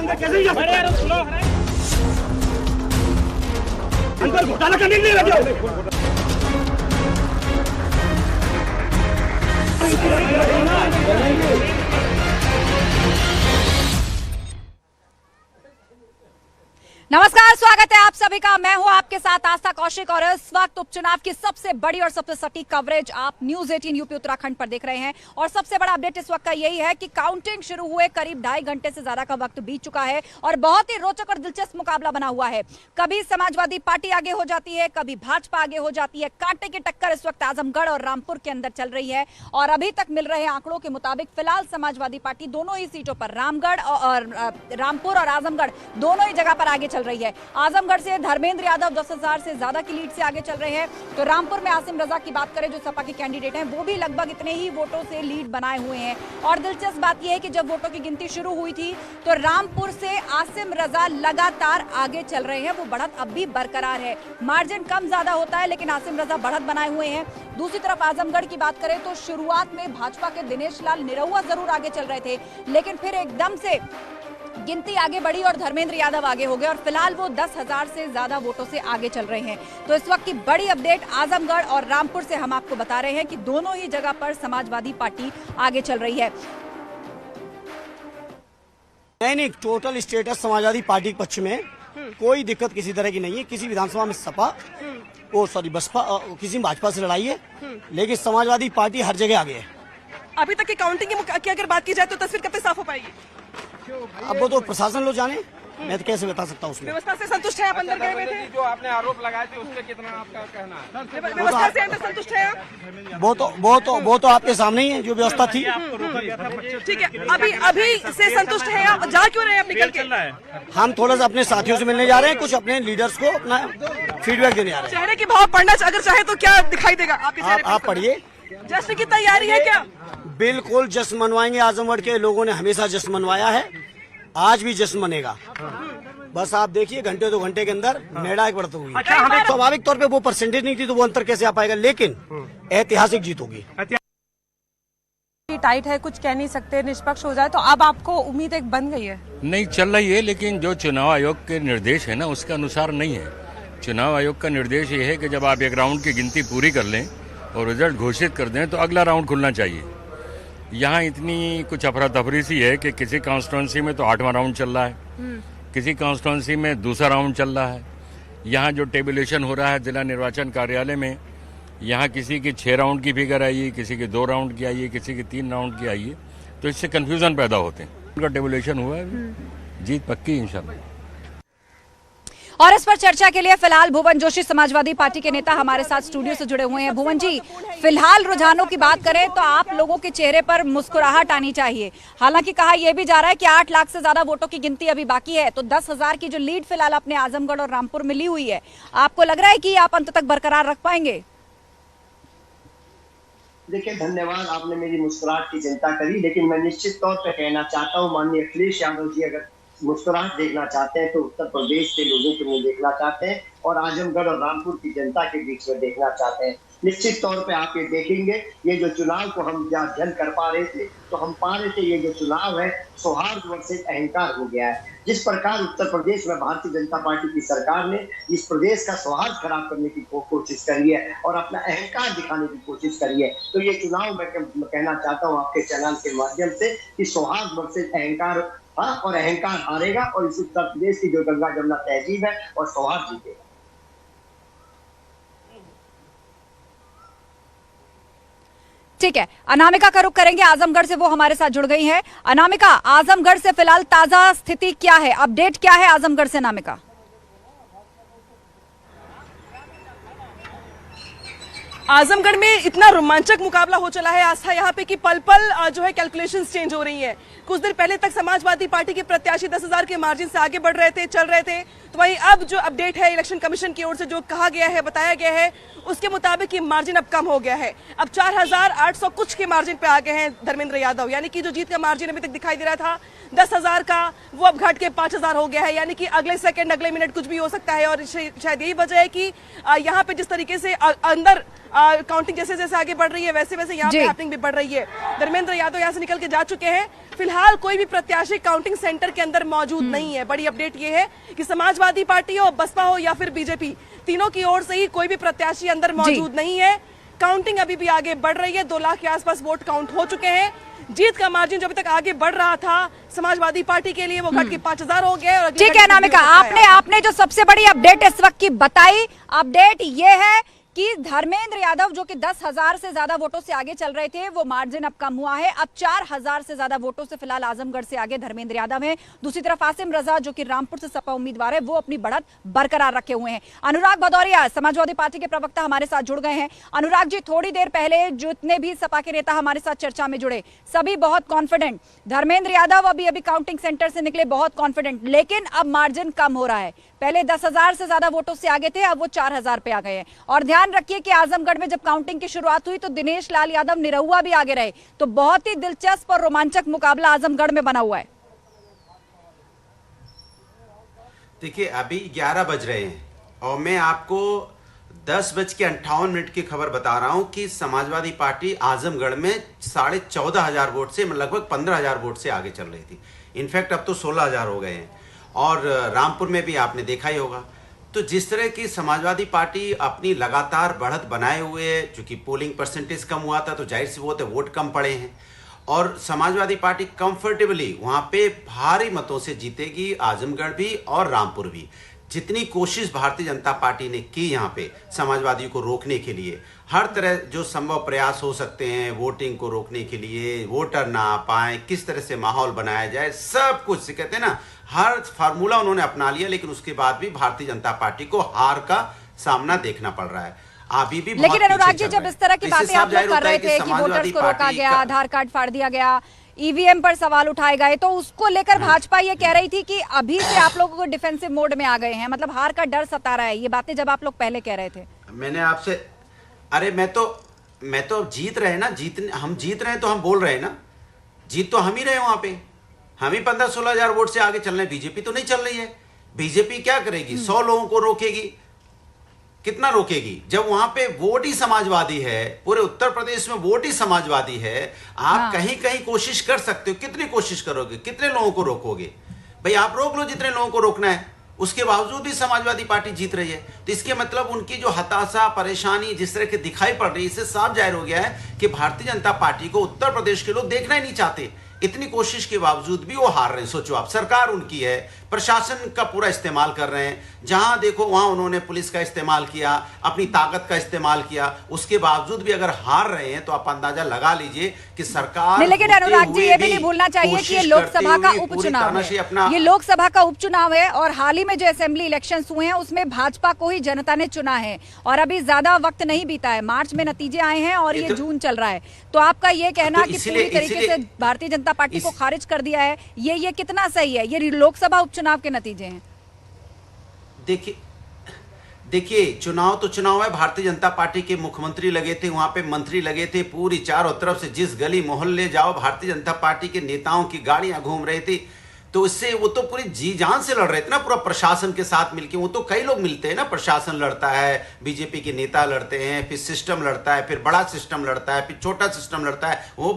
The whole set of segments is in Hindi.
अंदर घोटाला करने के लिए लगे हो। नमस्कार, स्वागत है आप सभी का। मैं हूं आपके साथ आस्था कौशिक और इस वक्त उपचुनाव की सबसे बड़ी और सबसे सटीक कवरेज आप न्यूज 18 यूपी उत्तराखंड पर देख रहे हैं। और सबसे बड़ा अपडेट इस वक्त का यही है कि काउंटिंग शुरू हुए करीब 2.5 घंटे से ज्यादा का वक्त बीत चुका है और बहुत ही रोचक और दिलचस्प मुकाबला बना हुआ है। कभी समाजवादी पार्टी आगे हो जाती है, कभी भाजपा आगे हो जाती है। कांटे की टक्कर इस वक्त आजमगढ़ और रामपुर के अंदर चल रही है और अभी तक मिल रहे आंकड़ों के मुताबिक फिलहाल समाजवादी पार्टी दोनों ही सीटों पर रामगढ़ और रामपुर और आजमगढ़ दोनों ही जगह पर आगे चल रही है। आजमगढ़ से धर्मेंद्र यादव 10,000 से ज्यादा की लीड से आगे चल रहे हैं, तो रामपुर में आसिम रजा की बात करें जो सपा के कैंडिडेट हैं, वो भी लगभग इतने ही वोटों से लीड बनाए हुए हैं। और दिलचस्प बात यह है कि जब वोटों की गिनती शुरू हुई थी तो रामपुर से आसिम रजा लगातार आगे चल रहे हैं। वो बढ़त अब भी बरकरार है, मार्जिन कम ज्यादा होता है लेकिन आसिम रजा बढ़त बनाए हुए हैं। दूसरी तरफ आजमगढ़ की बात करें तो शुरुआत में भाजपा के दिनेश लाल निरहुआ जरूर आगे चल रहे थे, लेकिन फिर एकदम से गिनती आगे बढ़ी और धर्मेंद्र यादव आगे हो गए और फिलहाल वो 10,000 से ज्यादा वोटों से आगे चल रहे हैं। तो इस वक्त की बड़ी अपडेट आजमगढ़ और रामपुर से हम आपको बता रहे हैं कि दोनों ही जगह पर समाजवादी पार्टी आगे चल रही है। नहीं, टोटल स्टेटस समाजवादी पार्टी के पक्ष में कोई दिक्कत किसी तरह की नहीं है। किसी विधानसभा में सपा बसपा किसी भाजपा से लड़ाई है, लेकिन समाजवादी पार्टी हर जगह आगे है। अभी तक की काउंटिंग की अगर बात की जाए तो तस्वीर कब तक साफ हो पाएगी? अब वो तो प्रशासन लोग जाने, मैं तो कैसे बता सकता हूँ। उसमें व्यवस्था से संतुष्ट है आप? अंदर गए हुए थे, जो आपने आरोप लगाए थे उससे कितना आपका कहना है? व्यवस्था से अंदर संतुष्ट है आप? वो तो आपके सामने ही है जो व्यवस्था थी। ठीक है, अभी से संतुष्ट है आप? जा क्यों रहे हैं आप निकल के? हम थोड़ा सा अपने साथियों से मिलने जा रहे हैं, कुछ अपने लीडर्स को अपना फीडबैक देने जा रहे हैं। चेहरे के भाव पढ़ना अगर चाहे तो क्या दिखाई देगा आपके चेहरे पे? आप पढ़िए। जश्न की तैयारी है क्या? बिल्कुल जश्न मनवाएंगे। आजमगढ़ के लोगों ने हमेशा जश्न मनवाया है, आज भी जश्न मनेगा। बस आप देखिए घंटे 2 घंटे के अंदर निर्णायक बढ़त होगी। हमें स्वाभाविक तौर पे वो परसेंटेज नहीं थी तो वो अंतर कैसे आ पाएगा, लेकिन ऐतिहासिक जीत होगी। टाइट है, कुछ कह नहीं सकते, निष्पक्ष हो जाए तो अब आपको उम्मीद एक बन गई है? नहीं, चल रही है, लेकिन जो चुनाव आयोग के निर्देश है ना उसके अनुसार नहीं है। चुनाव आयोग का निर्देश ये है कि जब आप एक राउंड की गिनती पूरी कर लें और रिजल्ट घोषित कर दें तो अगला राउंड खुलना चाहिए। यहाँ इतनी कुछ अफरा तफरी सी है कि किसी कॉन्स्टिट्यूंसी में तो 8वां राउंड चल रहा है, किसी कॉन्स्टिट्यूंसी में दूसरा राउंड चल रहा है। यहाँ जो टेबुलेशन हो रहा है जिला निर्वाचन कार्यालय में, यहाँ किसी की 6 राउंड की फिगर आई है, किसी की 2 राउंड की आई है, किसी की 3 राउंड की आई है, तो इससे कंफ्यूजन पैदा होते हैं। उनका टेबुलेशन हुआ है, जीत पक्की इंशाल्लाह। और इस पर चर्चा के लिए फिलहाल भुवन जोशी समाजवादी पार्टी के नेता हमारे साथ स्टूडियो से जुड़े हुए हैं। भुवन जी, फिलहाल रुझानों की बात करें तो आप लोगों के चेहरे पर मुस्कुराहट आनी चाहिए। हालांकि कहा यह भी जा रहा है कि 8 लाख से ज्यादा वोटों की गिनती अभी बाकी है, तो 10,000 की जो लीड फिलहाल अपने आजमगढ़ और रामपुर में ली हुई है, आपको लग रहा है कि आप अंत तक बरकरार रख पाएंगे? देखिए, धन्यवाद, आपने मेरी मुस्कुराहट की चिंता करी, लेकिन मैं निश्चित तौर पर कहना चाहता हूँ माननीय अखिलेश यादव जी अगर मुस्कुराहट देखना चाहते हैं तो उत्तर प्रदेश के लोगों के मुंह देखना चाहते हैं और आजमगढ़ और रामपुर की जनता के बीच में देखना चाहते हैं। निश्चित तौर पे आप ये देखेंगे, ये जो चुनाव को हम अध्ययन कर पा रहे थे तो हम पा रहे थे ये जो चुनाव है सौहार्द वर्सेस अहंकार हो गया है। जिस प्रकार उत्तर प्रदेश में भारतीय जनता पार्टी की सरकार ने इस प्रदेश का सौहार्द खराब करने की कोशिश करी है और अपना अहंकार दिखाने की कोशिश करी है, तो ये चुनाव मैं कहना चाहता हूँ आपके चैनल के माध्यम से कि सौहार्द वर्सेस अहंकार, हाँ, और अहंकार हारेगा और इस उत्तर प्रदेश की जो गंगा जमुना तहजीब है और सौहार्द जीतेगा। ठीक है, अनामिका का रुख करेंगे, आजमगढ़ से वो हमारे साथ जुड़ गई हैं। अनामिका, आजमगढ़ से फिलहाल ताजा स्थिति क्या है, अपडेट क्या है आजमगढ़ से? अनामिका, आजमगढ़ में इतना रोमांचक मुकाबला हो चला है आस्था यहाँ पे कि पल पल जो है कैलकुलेशंस चेंज हो रही हैं। कुछ देर पहले तक समाजवादी पार्टी के प्रत्याशी 10,000 के मार्जिन से आगे बढ़ रहे थे, चल रहे थे, तो तो वहीं अब जो अपडेट है इलेक्शन कमीशन की ओर से जो कहा गया है, बताया गया है, उसके मुताबिक ये मार्जिन अब कम हो गया है। अब 4800 कुछ के मार्जिन पे आ गए हैं धर्मेंद्र यादव, यानी कि जो जीत का मार्जिन अभी तक दिखाई दे रहा था 10,000 का, वो अब घट के 5,000 हो गया है। यानी कि अगले सेकंड, अगले मिनट कुछ भी हो सकता है। और शायद यही वजह है कि यहाँ पे जिस तरीके से अंदर काउंटिंग जैसे जैसे आगे बढ़ रही है, वैसे वैसे यहाँ पे हैपनिंग भी बढ़ रही है। धर्मेंद्र यादव यहाँ से निकल के जा चुके हैं। फिलहाल कोई भी प्रत्याशी काउंटिंग सेंटर के अंदर मौजूद नहीं है। बड़ी अपडेट ये है कि समाजवादी पार्टी हो, बसपा हो या फिर बीजेपी, तीनों की ओर से ही कोई भी प्रत्याशी अंदर मौजूद नहीं है। काउंटिंग अभी भी आगे बढ़ रही है। 2 लाख के आसपास वोट काउंट हो चुके हैं। जीत का मार्जिन जो अभी तक आगे बढ़ रहा था समाजवादी पार्टी के लिए, वो घट के 5,000 हो गया। ठीक है अनामिका, आपने जो सबसे बड़ी अपडेट इस वक्त की बताई, अपडेट ये है कि धर्मेंद्र यादव जो कि 10,000 से ज्यादा वोटों से आगे चल रहे थे, वो मार्जिन अब कम हुआ है। अब 4,000 से ज्यादा वोटों से फिलहाल आजमगढ़ से आगे धर्मेंद्र यादव हैं। दूसरी तरफ आसिम रजा जो कि रामपुर से सपा उम्मीदवार है, वो अपनी बढ़त बरकरार रखे हुए हैं। अनुराग भदौरिया समाजवादी पार्टी के प्रवक्ता हमारे साथ जुड़ गए हैं। अनुराग जी, थोड़ी देर पहले जितने भी सपा के नेता हमारे साथ चर्चा में जुड़े, सभी बहुत कॉन्फिडेंट। धर्मेंद्र यादव अभी काउंटिंग सेंटर से निकले बहुत कॉन्फिडेंट, लेकिन अब मार्जिन कम हो रहा है। पहले 10,000 से ज्यादा वोटों से आगे थे, अब वो 4,000 पे आ गए हैं। और ध्यान रखिए कि आजमगढ़ में जब काउंटिंग की शुरुआत हुई तो दिनेश लाल यादव निरहुआ भी आगे रहे। तो बहुत ही दिलचस्प और रोमांचक मुकाबला आजमगढ़ में बना हुआ है। देखिए, अभी 11 बज रहे हैं और मैं आपको 10:58 की खबर बता रहा हूं कि समाजवादी पार्टी आजमगढ़ में 14,500 वोट से लगभग 15,000 वोट से आगे चल रही थी। इनफैक्ट अब तो 16,000 हो गए हैं। और रामपुर में भी आपने देखा ही होगा। तो जिस तरह की समाजवादी पार्टी अपनी लगातार बढ़त बनाए हुए है, चूंकि पोलिंग परसेंटेज कम हुआ था तो जाहिर सी बात है वोट कम पड़े हैं, और समाजवादी पार्टी कंफर्टेबली वहां पे भारी मतों से जीतेगी, आजमगढ़ भी और रामपुर भी। जितनी कोशिश भारतीय जनता पार्टी ने की यहाँ पे समाजवादियों को रोकने के लिए, हर तरह जो संभव प्रयास हो सकते हैं वोटिंग को रोकने के लिए, वोटर ना आ पाए, किस तरह से माहौल बनाया जाए, सब कुछ से कहते हैं ना, हर फार्मूला उन्होंने अपना लिया। लेकिन उसके बाद भी भारतीय जनता पार्टी को हार का सामना देखना पड़ रहा है अभी भी। लेकिन अनुराग जी, जब इस तरह की बातें आप लोग कर रहे थे कि वोटर्स को रोका गया, आधार कार्ड फाड़ दिया गया, ईवीएम पर सवाल उठाए गए, तो उसको लेकर भाजपा ये कह रही थी कि अभी से आप लोगों को डिफेंसिव मोड में आ गए हैं, मतलब हार का डर सता रहा है। ये बातें जब आप लोग पहले कह रहे थे, मैंने आपसे, अरे मैं तो जीत रहे ना, हम जीत रहे हैं तो हम बोल रहे हैं ना, जीत तो हम ही रहे वहां पे। हम ही 15-16 हजार वोट से आगे चल रहे हैं। बीजेपी तो नहीं चल रही है। बीजेपी क्या करेगी? 100 लोगों को रोकेगी। कितना रोकेगी जब वहां पे वोट ही समाजवादी है? पूरे उत्तर प्रदेश में वोट ही समाजवादी है। आप कहीं कहीं कोशिश कर सकते हो। कितनी कोशिश करोगे? कितने लोगों को रोकोगे? भाई आप रोक लो जितने लोगों को रोकना है। उसके बावजूद भी समाजवादी पार्टी जीत रही है। तो इसके मतलब उनकी जो हताशा, परेशानी जिस तरह की दिखाई पड़ रही है, इससे साफ जाहिर हो गया है कि भारतीय जनता पार्टी को उत्तर प्रदेश के लोग देखना ही नहीं चाहते। इतनी कोशिश के बावजूद भी वो हार रहे हैं। सोचो आप, सरकार उनकी है, प्रशासन का पूरा इस्तेमाल कर रहे हैं। जहां देखो वहां उन्होंने पुलिस का इस्तेमाल किया, अपनी ताकत का इस्तेमाल किया। उसके बावजूद भी अगर हार रहे हैं तो आप अंदाजा लगा लीजिए कि सरकार। लेकिन अनुराग जी, ये भी नहीं भूलना चाहिए कि ये लोकसभा का उपचुनाव है। ये लोकसभा का उपचुनाव है और हाल ही में जो असेंबली इलेक्शन हुए हैं उसमें भाजपा को ही जनता ने चुना है। और अभी ज्यादा वक्त नहीं बीता है, मार्च में नतीजे आए हैं और ये जून चल रहा है। तो आपका ये कहना कि पूरी तरीके से भारतीय जनता पार्टी को खारिज कर दिया है, ये कितना सही है? ये लोकसभा उपचुनाव के नतीजे हैं। देखिए चुनाव तो चुनाव है। भारतीय जनता पार्टी के मुख्यमंत्री लगे थे, वहां पे मंत्री लगे थे। पूरी चारों तरफ से जिस गली मोहल्ले जाओ भारतीय जनता पार्टी के नेताओं की गाड़ियां घूम रही थी। तो इससे वो तो पूरी जी जान से लड़ रहे थे ना, पूरा प्रशासन के साथ मिलके। वो तो कई लोग मिलते हैं ना, प्रशासन लड़ता है, बीजेपी के नेता लड़ते हैं, फिर सिस्टम लड़ता है, फिर बड़ा सिस्टम लड़ता है, फिर छोटा सिस्टम लड़ता है। वो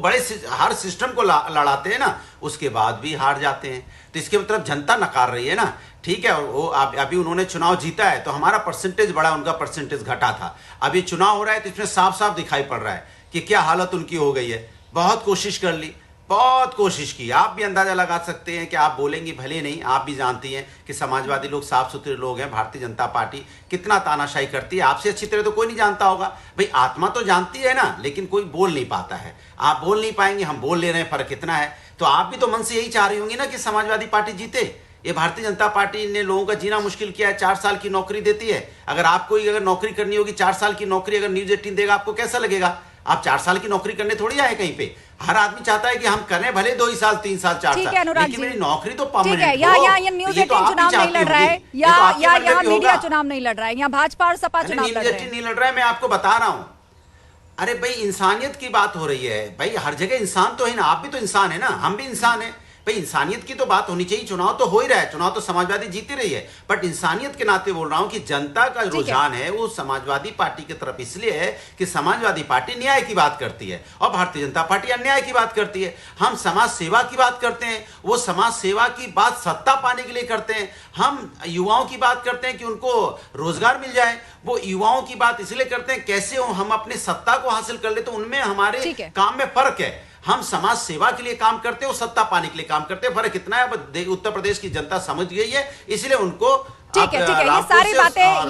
हर सिस्टम को लड़ाते हैं ना, उसके बाद भी हार जाते हैं। तो इसके मतलब जनता नकार रही है ना। ठीक है, वो अभी उन्होंने चुनाव जीता है तो हमारा परसेंटेज बढ़ा, उनका परसेंटेज घटा था। अभी चुनाव हो रहा है तो इसमें साफ साफ दिखाई पड़ रहा है कि क्या हालत उनकी हो गई है। बहुत कोशिश कर ली, बहुत कोशिश की। आप भी अंदाजा लगा सकते हैं कि आप बोलेंगी भले नहीं, आप भी जानती हैं कि समाजवादी लोग साफ सुथरे लोग हैं। भारतीय जनता पार्टी कितना तानाशाही करती है, आपसे अच्छी तरह तो कोई नहीं जानता होगा। भाई आत्मा तो जानती है ना, लेकिन कोई बोल नहीं पाता है। आप बोल नहीं पाएंगे, हम बोल ले रहे हैं, फर्क कितना है। तो आप भी तो मन से यही चाह रही होंगी ना कि समाजवादी पार्टी जीते। ये भारतीय जनता पार्टी ने लोगों का जीना मुश्किल किया है। 4 साल की नौकरी देती है। अगर आपको अगर नौकरी करनी होगी, 4 साल की नौकरी अगर न्यूज़ 18 देगा, आपको कैसा लगेगा? आप 4 साल की नौकरी करने थोड़ी आए कहीं पे। हर आदमी चाहता है कि हम करें भले 2 ही साल, 3 साल, 4 ठीक साल, है अनुराग लेकिन जी, मेरी नौकरी तो ठीक है। परमानेंट या हो। ये न्यूज ये तो 18 आप भी चुनाव नहीं चाहती लड़ रहा है, होंगी। ये तो आपके या मन में यहाँ भी मीडिया होगा। चुनाव नहीं लड़ रहा है, यहाँ भाजपा और सपा चुनाव लड़ रहे हैं। नहीं लड़ रहा है, मैं आपको बता रहा हूँ। अरे भाई इंसानियत की बात हो रही है भाई, हर जगह इंसान तो है ना, आप भी तो इंसान है ना, हम भी इंसान है भाई। इंसानियत की तो बात होनी चाहिए। चुनाव तो हो ही रहा है, चुनाव तो समाजवादी जीती रही है, बट इंसानियत के नाते बोल रहा हूं कि जनता का रुझान है वो समाजवादी पार्टी की तरफ इसलिए है कि समाजवादी पार्टी न्याय की बात करती है और भारतीय जनता पार्टी अन्याय की बात करती है। हम समाज सेवा की बात करते हैं, वो समाज सेवा की बात सत्ता पाने के लिए करते हैं। हम युवाओं की बात करते हैं कि उनको रोजगार मिल जाए, वो युवाओं की बात इसलिए करते हैं कैसे हम अपने सत्ता को हासिल कर ले, तो उनमें हमारे काम में फर्क है। हम समाज सेवा के लिए काम करते हैं, वो सत्ता पाने के लिए काम करते हैं। फर्क इतना है, उत्तर प्रदेश की जनता समझ गई है, इसलिए उनको ठीक है। ये सारी बातें आप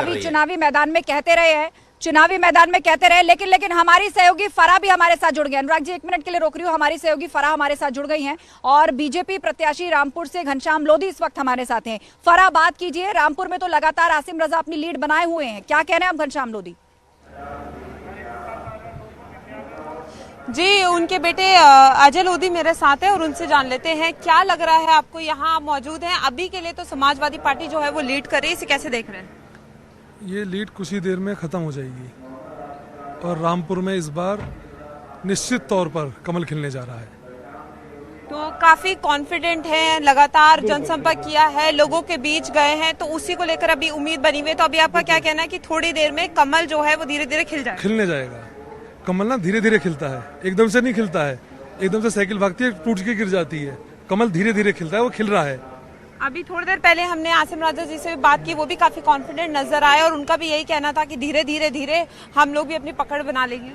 लोग चुनावी मैदान में कहते रहे हैं, चुनावी मैदान में कहते रहे, लेकिन हमारी सहयोगी फराह भी हमारे साथ जुड़ गए। अनुराग जी 1 मिनट के लिए रोक रही हूँ, हमारी सहयोगी फराह हमारे साथ जुड़ गई हैं और बीजेपी प्रत्याशी रामपुर से घनश्याम लोधी इस वक्त हमारे साथ हैं। फराह बात कीजिए, रामपुर में तो लगातार आसिम रजा अपनी लीड बनाए हुए हैं, क्या कहना है आप घनश्याम लोधी? जी, उनके बेटे अजय लोधी मेरे साथ है और उनसे जान लेते हैं क्या लग रहा है आपको। यहाँ मौजूद हैं, अभी के लिए तो समाजवादी पार्टी जो है वो लीड कर रही है, इसे कैसे देख रहे हैं? ये लीड कुछ ही देर में खत्म हो जाएगी और रामपुर में इस बार निश्चित तौर पर कमल खिलने जा रहा है। तो काफी कॉन्फिडेंट हैं, लगातार जनसंपर्क किया है, लोगों के बीच गए हैं, तो उसी को लेकर अभी उम्मीद बनी हुई है। तो अभी आपका क्या कहना है कि थोड़ी देर में कमल जो है वो धीरे धीरे खिलने जाएगा? कमल ना धीरे धीरे खिलता है, एकदम से नहीं खिलता है। एकदम से साइकिल भागती है, टूट के गिर जाती है। कमल धीरे धीरे खिलता है, वो खिल रहा है। अभी थोड़ी देर पहले हमने आसिम राजा जी से बात की, वो भी काफी कॉन्फिडेंट नजर आए और उनका भी यही कहना था कि धीरे धीरे हम लोग भी अपनी पकड़ बना लेंगे।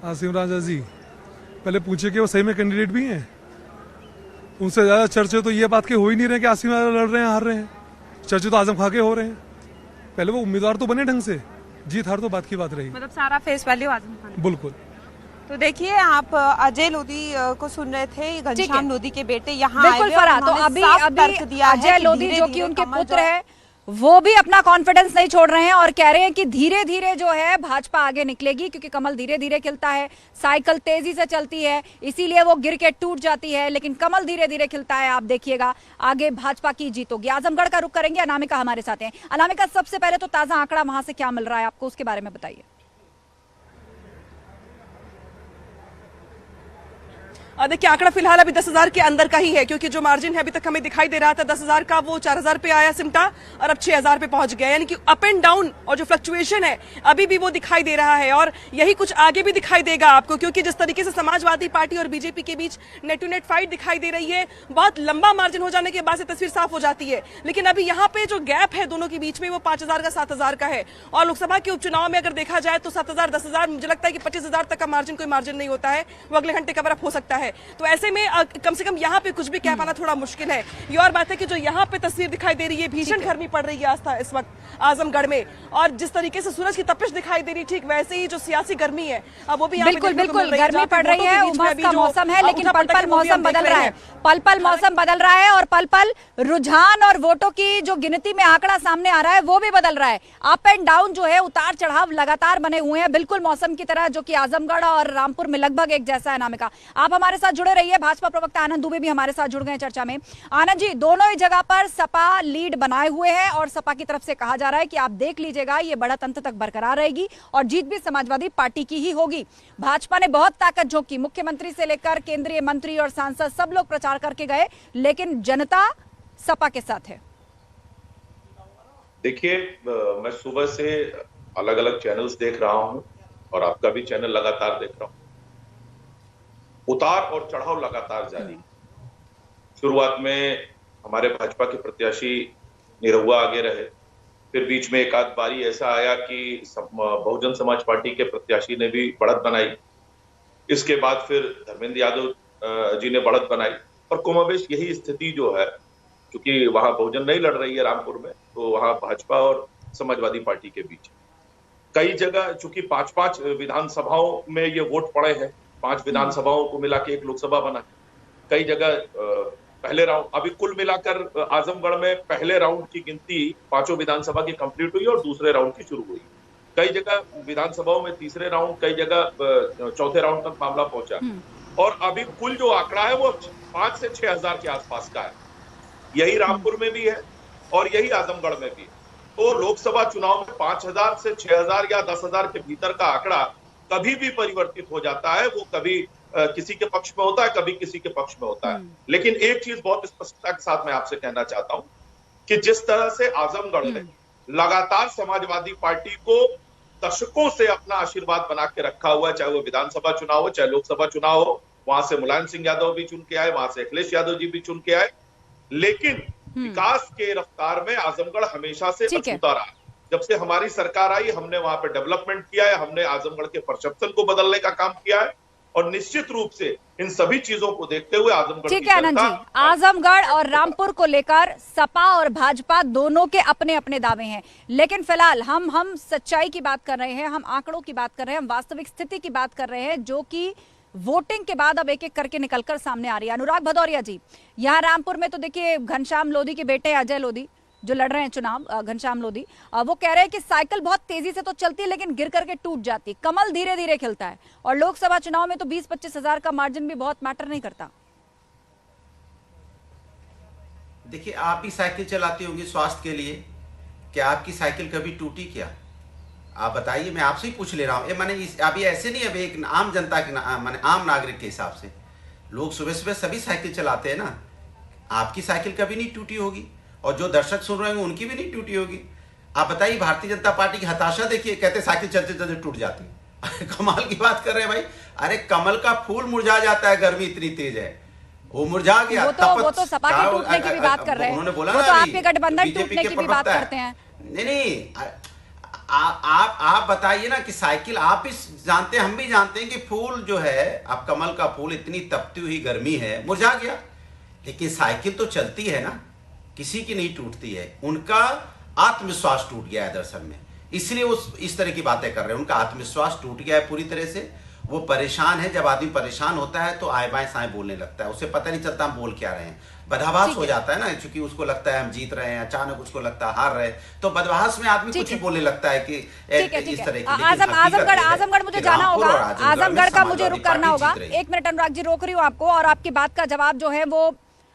आसिम राजा जी पहले पूछे कि वो सही में कैंडिडेट भी हैं? उनसे ज्यादा चर्चे तो ये बात के हो ही नहीं रहे कि आसिम राजा लड़ रहे हैं, हार रहे हैं। चर्चे तो आजम खां के हो रहे हैं। पहले वो उम्मीदवार तो बने ढंग से, जीत हार तो बात की बात रही। मतलब सारा फेस वैल्यू आजम खान। बिल्कुल। तो देखिए, आप अजय लोधी को सुन रहे थे, घनश्याम लोधी के बेटे यहाँ बिल्कुल फराह। तो अभी अजय लोधी जो कि उनके पुत्र है, वो भी अपना कॉन्फिडेंस नहीं छोड़ रहे हैं और कह रहे हैं कि धीरे धीरे जो है भाजपा आगे निकलेगी, क्योंकि कमल धीरे धीरे खिलता है, साइकिल तेजी से चलती है, इसीलिए वो गिर के टूट जाती है, लेकिन कमल धीरे धीरे खिलता है। आप देखिएगा आगे भाजपा की जीत होगी। आजमगढ़ का रुख करेंगे, अनामिका हमारे साथ हैं। अनामिका, सबसे पहले तो ताजा आंकड़ा वहां से क्या मिल रहा है आपको, उसके बारे में बताइए। देखिए, आंकड़ा फिलहाल अभी 10,000 के अंदर का ही है, क्योंकि जो मार्जिन है अभी तक हमें दिखाई दे रहा था 10,000 का, वो 4,000 पे आया सिमटा और अब 6,000 पे पहुंच गया। यानी कि अप एंड डाउन और जो फ्लक्चुएशन है अभी भी वो दिखाई दे रहा है और यही कुछ आगे भी दिखाई देगा आपको, क्योंकि जिस तरीके से समाजवादी पार्टी और बीजेपी के बीच नेट टू नेट फाइट दिखाई दे रही है, बहुत लंबा मार्जिन हो जाने के बाद से तस्वीर साफ हो जाती है। लेकिन अभी यहाँ पे जो गैप है दोनों के बीच में, वो 5,000 का 7,000 का है। और लोकसभा के उपचुनाव में अगर देखा जाए तो 7,000 10,000, मुझे लगता है कि 25,000 तक का मार्जिन कोई मार्जिन नहीं होता है, वो अगले घंटे कवर अप हो सकता है। तो ऐसे में कम से कम यहाँ पे कुछ भी कह पाना थोड़ा मुश्किल है। ये और बात है कि जो यहाँ पे तस्वीर दिखाई दे रही है, भीषण गर्मी पड़ रही है आस्था इस वक्त आजमगढ़ में, और जिस तरीके से सूरज की तपिश दिखाई दे रही, ठीक वैसे ही जो सियासी गर्मी है अब वो भी बिल्कुल गर्मी पड़ रही है, उमस का मौसम है, लेकिन पल पल मौसम बदल रहा है, पल पल मौसम बदल रहा है और पल पल रुझान और वोटों की जो गिनती में आंकड़ा सामने आ रहा है वो भी बदल रहा है। अप एंड डाउन जो है, उतार चढ़ाव लगातार बने हुए हैं, बिल्कुल मौसम की तरह, जो कि आजमगढ़ और रामपुर में लगभग एक जैसा है। नामिका, आप हमारे साथ जुड़े रहिए। भाजपा प्रवक्ता आनंद दुबे भी हमारे साथ जुड़ गए चर्चा में। आनंद जी, दोनों ही जगह पर सपा लीड बनाए हुए हैं और सपा की तरफ से कहा जा रहा है कि आप देख लीजिएगा, ये बढ़त अंत तक बरकरार रहेगी और जीत भी समाजवादी पार्टी की ही होगी। भाजपा ने बहुत ताकत झोंकी, मुख्यमंत्री से लेकर केंद्रीय मंत्री और सांसद सब लोग प्रचार करके गए, लेकिन जनता सपा के साथ है। देखिए, मैं सुबह से अलग अलग चैनल्स देख रहा हूं और आपका भी चैनल लगातार देख रहा हूं। उतार और चढ़ाव लगातार जारी। शुरुआत में हमारे भाजपा के प्रत्याशी निरहुआ आगे रहे, फिर बीच में एक आध बारी ऐसा आया कि बहुजन समाज पार्टी के प्रत्याशी ने भी बढ़त बनाई। इसके बाद फिर धर्मेंद्र यादव जी ने बढ़त बनाई और कमोबेश यही स्थिति जो है, क्योंकि वहां बहुजन नहीं लड़ रही है रामपुर में, तो वहां भाजपा और समाजवादी पार्टी के बीच कई जगह, चूंकि 5-5 विधानसभाओं में ये वोट पड़े हैं, 5 विधानसभाओं को मिला के एक लोकसभा बना है। कई जगह पहले राउंड, अभी कुल मिलाकर आजमगढ़ में पहले राउंड की गिनती 5 विधानसभा की कंप्लीट हुई और दूसरे राउंड की शुरू हुई। कई जगह विधानसभाओं में तीसरे राउंड, कई जगह चौथे राउंड तक मामला पहुंचा। और अभी कुल जो आंकड़ा है वो 5 से 6 हजार के आसपास का है। यही रामपुर में भी है और यही आजमगढ़ में भी है। तो लोकसभा चुनाव में 5000 से 6000 या 10,000 के भीतर का आंकड़ा कभी भी परिवर्तित हो जाता है। वो कभी किसी के पक्ष में होता है, कभी किसी के पक्ष में होता है। लेकिन एक चीज बहुत स्पष्टता के साथ मैं आपसे कहना चाहता हूं कि जिस तरह से आजमगढ़ ने लगातार समाजवादी पार्टी को दशकों से अपना आशीर्वाद बना के रखा हुआ है, चाहे वो विधानसभा चुनाव हो, चाहे लोकसभा चुनाव हो, वहां से मुलायम सिंह यादव भी चुन के आए, वहां से अखिलेश यादव जी भी चुन के आए, लेकिन विकास के रफ्तार में आजमगढ़ हमेशा से अछूता रहा। जब से हमारी सरकार आई, हमने वहां पे डेवलपमेंट किया है, हमने आजमगढ़ के परसेप्शन को बदलने का काम किया है, और निश्चित रूप से इन सभी चीजों को देखते हुए आजमगढ़ ठीक है आनंद जी, आजमगढ़ और रामपुर को लेकर सपा और भाजपा दोनों के अपने अपने दावे हैं, लेकिन फिलहाल हम सच्चाई की बात कर रहे हैं, हम आंकड़ों की बात कर रहे हैं, हम वास्तविक स्थिति की बात कर रहे हैं, जो कि वोटिंग के बाद अब एक एक करके निकलकर सामने आ रही है। अनुराग भदौरिया जी, यहाँ रामपुर में तो देखिए घनश्याम लोधी के बेटे अजय लोधी जो लड़ रहे हैं चुनाव, घनश्याम लोधी, वो कह रहे हैं कि साइकिल बहुत तेजी से तो चलती है लेकिन गिर करके टूट जाती है, कमल धीरे धीरे खिलता है। और लोकसभा चुनाव में तो 20-25 हजार का मार्जिन भी बहुत मैटर नहीं करता। देखिए, आप ही साइकिल चलाती होंगी स्वास्थ्य के लिए, क्या आपकी साइकिल कभी टूटी क्या? आप बताइए, मैं आपसे ही पूछ ले रहा हूँ। मैंने अभी ऐसे नहीं, अभी एक आम जनता के माने आम नागरिक के हिसाब से लोग सुबह सुबह सभी साइकिल चलाते हैं ना, आपकी साइकिल कभी नहीं टूटी होगी और जो दर्शक सुन रहे हैं उनकी भी नहीं टूटी होगी। आप बताइए, भारतीय जनता पार्टी की हताशा देखिए, कहते साइकिल चलते चलते टूट जाती है। कमाल की बात कर रहे हैं भाई। अरे कमल का फूल मुरझा जाता है, गर्मी इतनी तेज है, वो मुरझा गया। वो तो सपा के टूटने की भी बात कर रहे हैं, उन्होंने बोला वो तो आपके गठबंधन टूटने की भी बात करते हैं। नहीं, आप बताइए ना कि साइकिल, आप भी जानते हैं, हम भी जानते हैं कि फूल जो है, अब कमल का फूल इतनी तपती हुई गर्मी है, मुरझा गया, लेकिन साइकिल तो चलती है ना, किसी की नहीं टूटती है। उनका आत्मविश्वास टूट गया है दरअसल में, इसलिए वो इस तरह की बातें कर रहे हैं। उनका आत्मविश्वास टूट गया है पूरी तरह से, वो परेशान है। जब आदमी परेशान होता है तो आए बाएं साएं बोलने लगता है, उसे पता नहीं चलता हम बोल क्या रहे हैं, बदहवास हो जाता है ना, क्योंकि उसको लगता है हम जीत रहे हैं, अचानक उसको लगता है हार रहे हैं, तो बदहवास में आदमी कुछ भी बोलने लगता है कि इस तरह की। आजमगढ़ मुझे जाना होगा, आजमगढ़ का मुझे रुक करना होगा। 1 मिनट अनुराग जी, रोक रही हूँ आपको, और आपकी बात का जवाब जो है वो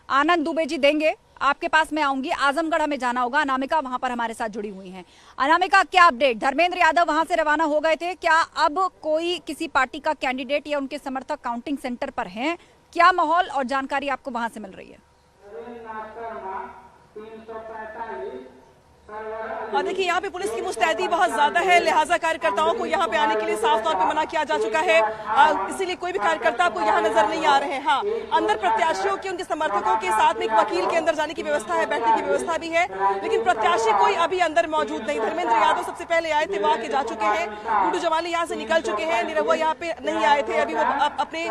आनंद दुबे जी देंगे, आपके पास मैं आऊंगी। आजमगढ़ हमें जाना होगा, अनामिका वहां पर हमारे साथ जुड़ी हुई हैं। अनामिका, क्या अपडेट? धर्मेंद्र यादव वहां से रवाना हो गए थे, क्या अब कोई किसी पार्टी का कैंडिडेट या उनके समर्थक काउंटिंग सेंटर पर हैं? क्या माहौल और जानकारी आपको वहां से मिल रही है? और देखिए, यहाँ पे पुलिस की मुस्तैदी बहुत ज्यादा है, लिहाजा कार्यकर्ताओं को यहाँ पे आने के लिए साफ तौर पे मना किया जा चुका है, इसीलिए कोई भी कार्यकर्ता आपको यहाँ नजर नहीं आ रहे हैं। हाँ, अंदर प्रत्याशियों के, उनके समर्थकों के साथ में एक वकील के अंदर जाने की व्यवस्था है, बैठने की व्यवस्था भी है, लेकिन प्रत्याशी कोई अभी अंदर मौजूद नहीं। धर्मेंद्र यादव सबसे पहले आए थे, वो आके जा चुके हैं, गुड्डू जमाली यहाँ से निकल चुके हैं, निरहुआ यहाँ पे नहीं आए थे, अभी वो अपने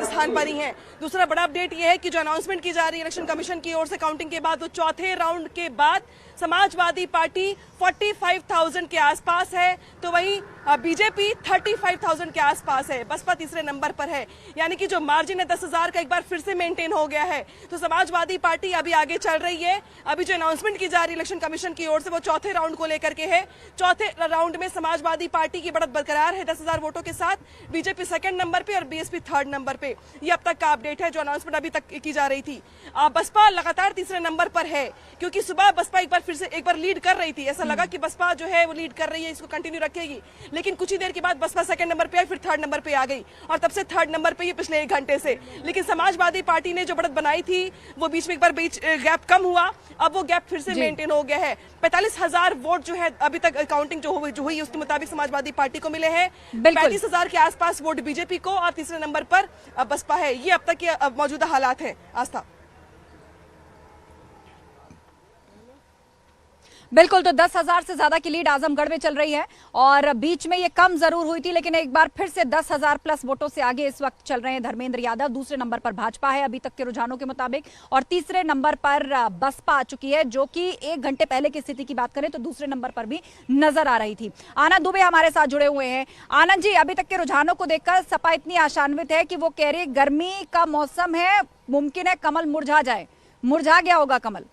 स्थान पर ही है। दूसरा बड़ा अपडेट ये है कि जो अनाउंसमेंट की जा रही है इलेक्शन कमीशन की ओर से काउंटिंग के बाद, वो चौथे राउंड के बाद समाजवादी पार्टी 45,000 के आसपास है, तो वहीं बीजेपी 35,000 के आसपास है, बसपा तीसरे नंबर पर है। यानी कि जो मार्जिन है 10,000 का एक बार फिर से मेंटेन हो गया है, तो समाजवादी पार्टी अभी आगे चल रही है। अभी जो अनाउंसमेंट की जा रही है इलेक्शन कमीशन की ओर से, वो चौथे राउंड को लेकर के है। चौथे राउंड में समाजवादी पार्टी की बढ़त बरकरार है 10,000 वोटों के साथ, बीजेपी सेकंड नंबर पे और बीएसपी थर्ड नंबर पे। ये अब तक का अपडेट है जो अनाउंसमेंट अभी तक की जा रही थी। बसपा लगातार तीसरे नंबर पर है, क्योंकि सुबह बसपा एक बार लीड कर रही थी, ऐसा लगा कि बसपा जो है वो लीड कर रही है, इसको कंटिन्यू रखेगी, लेकिन कुछ ही देर के बाद बसपा सेकंड नंबर पे आई, फिर थर्ड नंबर पे आ गई, और तब से थर्ड नंबर पे ही पिछले 1 घंटे से। लेकिन समाजवादी पार्टी ने जो बढ़त बनाई थी, वो बीच में एक बार गैप कम हुआ, अब वो गैप फिर से मेंटेन हो गया है। 45,000 वोट जो है अभी तक काउंटिंग जो हुई उसके मुताबिक समाजवादी पार्टी को मिले हैं। 35,000 के आसपास वोट बीजेपी को, और तीसरे नंबर पर बसपा है। ये अब तक के मौजूदा हालात है। आस्था, बिल्कुल, तो 10,000 से ज्यादा की लीड आजमगढ़ में चल रही है, और बीच में ये कम जरूर हुई थी, लेकिन एक बार फिर से 10,000 प्लस वोटों से आगे इस वक्त चल रहे हैं धर्मेंद्र यादव। दूसरे नंबर पर भाजपा है अभी तक के रुझानों के मुताबिक, और तीसरे नंबर पर बसपा आ चुकी है, जो कि 1 घंटे पहले की स्थिति की बात करें तो दूसरे नंबर पर भी नजर आ रही थी। आनंद दुबे हमारे साथ जुड़े हुए हैं। आनंद जी, अभी तक के रुझानों को देखकर सपा इतनी आशान्वित है कि वो कह रही गर्मी का मौसम है, मुमकिन है कमल मुरझा जाए, मुरझा गया होगा कमल?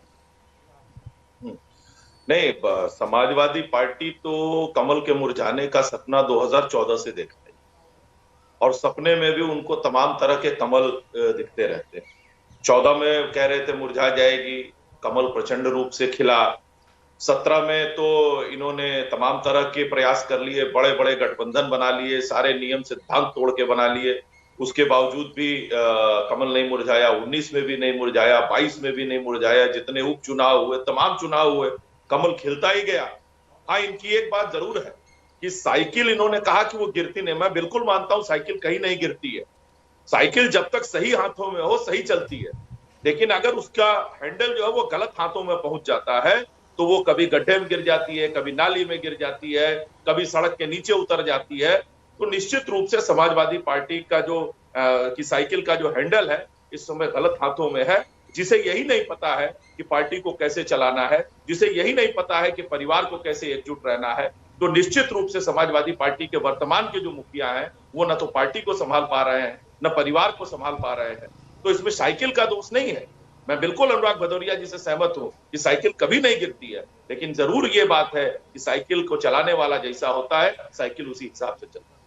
नहीं, समाजवादी पार्टी तो कमल के मुरझाने का सपना 2014 से देख रही और सपने में भी उनको तमाम तरह के कमल दिखते रहते हैं। 14 में कह रहे थे मुरझा जाएगी, कमल प्रचंड रूप से खिला। 17 में तो इन्होंने तमाम तरह के प्रयास कर लिए, बड़े बड़े गठबंधन बना लिए, सारे नियम सिद्धांत तोड़ के बना लिए, उसके बावजूद भी कमल नहीं मुरझाया। 19 में भी नहीं मुरझाया, 22 में भी नहीं मुरझाया। जितने उपचुनाव हुए, तमाम चुनाव हुए, कमल खिलता ही गया। हाँ, इनकी एक बात जरूर है कि साइकिल, इन्होंने कहा कि वो गिरती नहीं, मैं बिल्कुल मानता हूं साइकिल कहीं नहीं गिरती है। साइकिल जब तक सही हाथों में हो सही चलती है, लेकिन अगर उसका हैंडल जो है वो गलत हाथों में पहुंच जाता है तो वो कभी गड्ढे में गिर जाती है, कभी नाली में गिर जाती है, कभी सड़क के नीचे उतर जाती है। तो निश्चित रूप से समाजवादी पार्टी का जो की साइकिल का जो हैंडल है इस समय गलत हाथों में है। जिसे यही नहीं पता है कि पार्टी को कैसे चलाना है, जिसे यही नहीं पता है कि परिवार को कैसे एकजुट रहना है, तो निश्चित रूप से समाजवादी पार्टी के वर्तमान के जो मुखिया हैं वो न तो पार्टी को संभाल पा रहे हैं, न परिवार को संभाल पा रहे हैं। तो इसमें साइकिल का दोष नहीं है। मैं बिल्कुल अनुराग भदौरिया जी से सहमत हूं कि साइकिल कभी नहीं गिरती है, लेकिन जरूर ये बात है कि साइकिल को चलाने वाला जैसा होता है साइकिल उसी हिसाब से चलता है।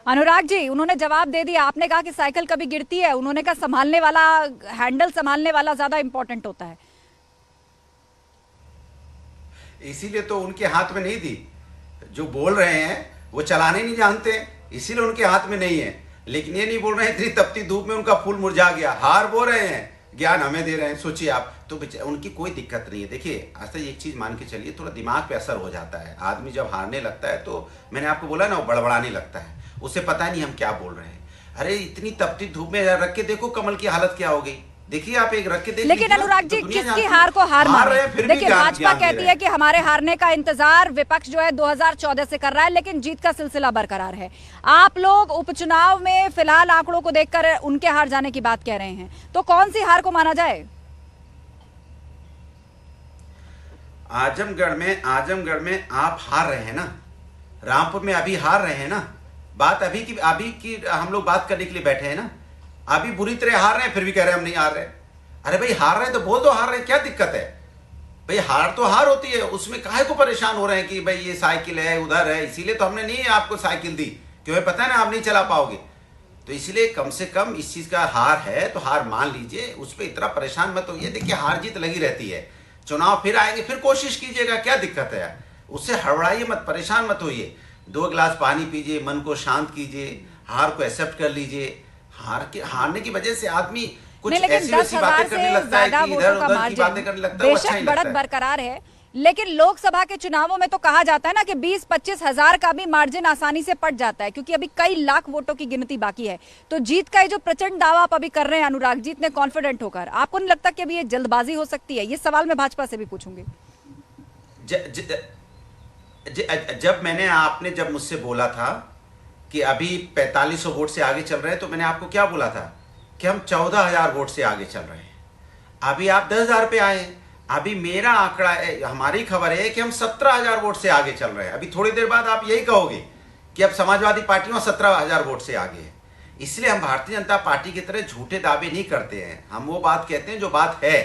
अनुराग जी, उन्होंने जवाब दे दिया। आपने कहा कि साइकिल कभी गिरती है, उन्होंने कहा संभालने वाला, हैंडल संभालने वाला ज्यादा इंपॉर्टेंट होता है। इसीलिए तो उनके हाथ में नहीं दी। जो बोल रहे हैं वो चलाने नहीं जानते, इसीलिए उनके हाथ में नहीं है। लेकिन ये नहीं बोल रहे हैं इतनी तपती धूप में उनका फूल मुरझा गया। हार बोल रहे हैं, ज्ञान हमें दे रहे हैं। सोचिए आप, तो उनकी कोई दिक्कत नहीं है। देखिए, आज तक एक चीज मान के चलिए, थोड़ा दिमाग पे असर हो जाता है। आदमी जब हारने लगता है तो मैंने आपको बोला ना, वो बड़बड़ाने लगता है, उसे पता नहीं हम क्या बोल रहे हैं। अरे इतनी तपती धूप में रख के देखो कमल की हालत क्या हो गई। देखिए आप एक रख के देखिए। लेकिन अनुराग जी, किसकी हार को हार माने? देखिए, भाजपा कहती है कि हमारे हारने का इंतजार विपक्ष जो है 2014 से कर रहा है, लेकिन जीत का सिलसिला बरकरार है। आप लोग उपचुनाव में फिलहाल आंकड़ों को देखकर उनके हार जाने की बात कह रहे हैं, तो कौन सी हार को माना जाए? आजमगढ़ में आप हार रहे हैं ना, रामपुर में अभी हार रहे हैं ना। बात अभी की हम लोग बात करने के लिए बैठे हैं ना। अभी बुरी तरह हार रहे हैं, फिर भी कह रहे हैं हम नहीं हार रहे। अरे भाई हार रहे हैं तो बोल दो हार रहे हैं, क्या दिक्कत है भाई? हार तो हार होती है, उसमें काहे को परेशान हो रहे हैं कि भाई ये साइकिल है, उधर है। इसीलिए तो हमने नहीं आपको साइकिल दी, क्योंकि पता है ना आप नहीं चला पाओगे। तो इसलिए कम से कम इस चीज का हार है तो हार मान लीजिए, उस पर इतना परेशान मत होइए। देखिए हार जीत लगी रहती है, चुनाव फिर आएंगे, फिर कोशिश कीजिएगा, क्या दिक्कत है? उससे हड़बड़ाइए मत, परेशान मत होइए। 2 गिलास पानी पीजिए, मन को शांत कीजिए, हार को एक्सेप्ट कर लीजिए। हारने की वजह से आदमी कुछ ऐसी वैसी बातें करने लगता है कि इधर उधर की बातें करने लगता है, वो अच्छा नहीं लगता है। बढ़त बरकरार है, लेकिन लोकसभा के चुनावों में तो कहा जाता है ना कि 20-25 हजार का भी मार्जिन आसानी से पट जाता है, क्योंकि अभी कई लाख वोटों की गिनती बाकी है। तो जीत का ये जो प्रचंड दावा आप अभी कर रहे हैं अनुराग जी, इतने कॉन्फिडेंट होकर, आपको नहीं लगता कि अभी ये जल्दबाजी हो सकती है? ये सवाल मैं भाजपा से भी पूछूंगी। जब मुझसे बोला था कि अभी 4500 वोट से आगे चल रहे हैं, तो मैंने आपको क्या बोला था कि हम 14,000 वोट से आगे चल रहे हैं। अभी आप 10,000 पे आए। अभी मेरा आंकड़ा है, हमारी खबर है कि हम 17,000 वोट से आगे चल रहे हैं। अभी थोड़ी देर बाद आप यही कहोगे कि अब समाजवादी पार्टी 17,000 वोट से आगे है। इसलिए हम भारतीय जनता पार्टी की तरह झूठे दावे नहीं करते हैं, हम वो बात कहते हैं जो बात है।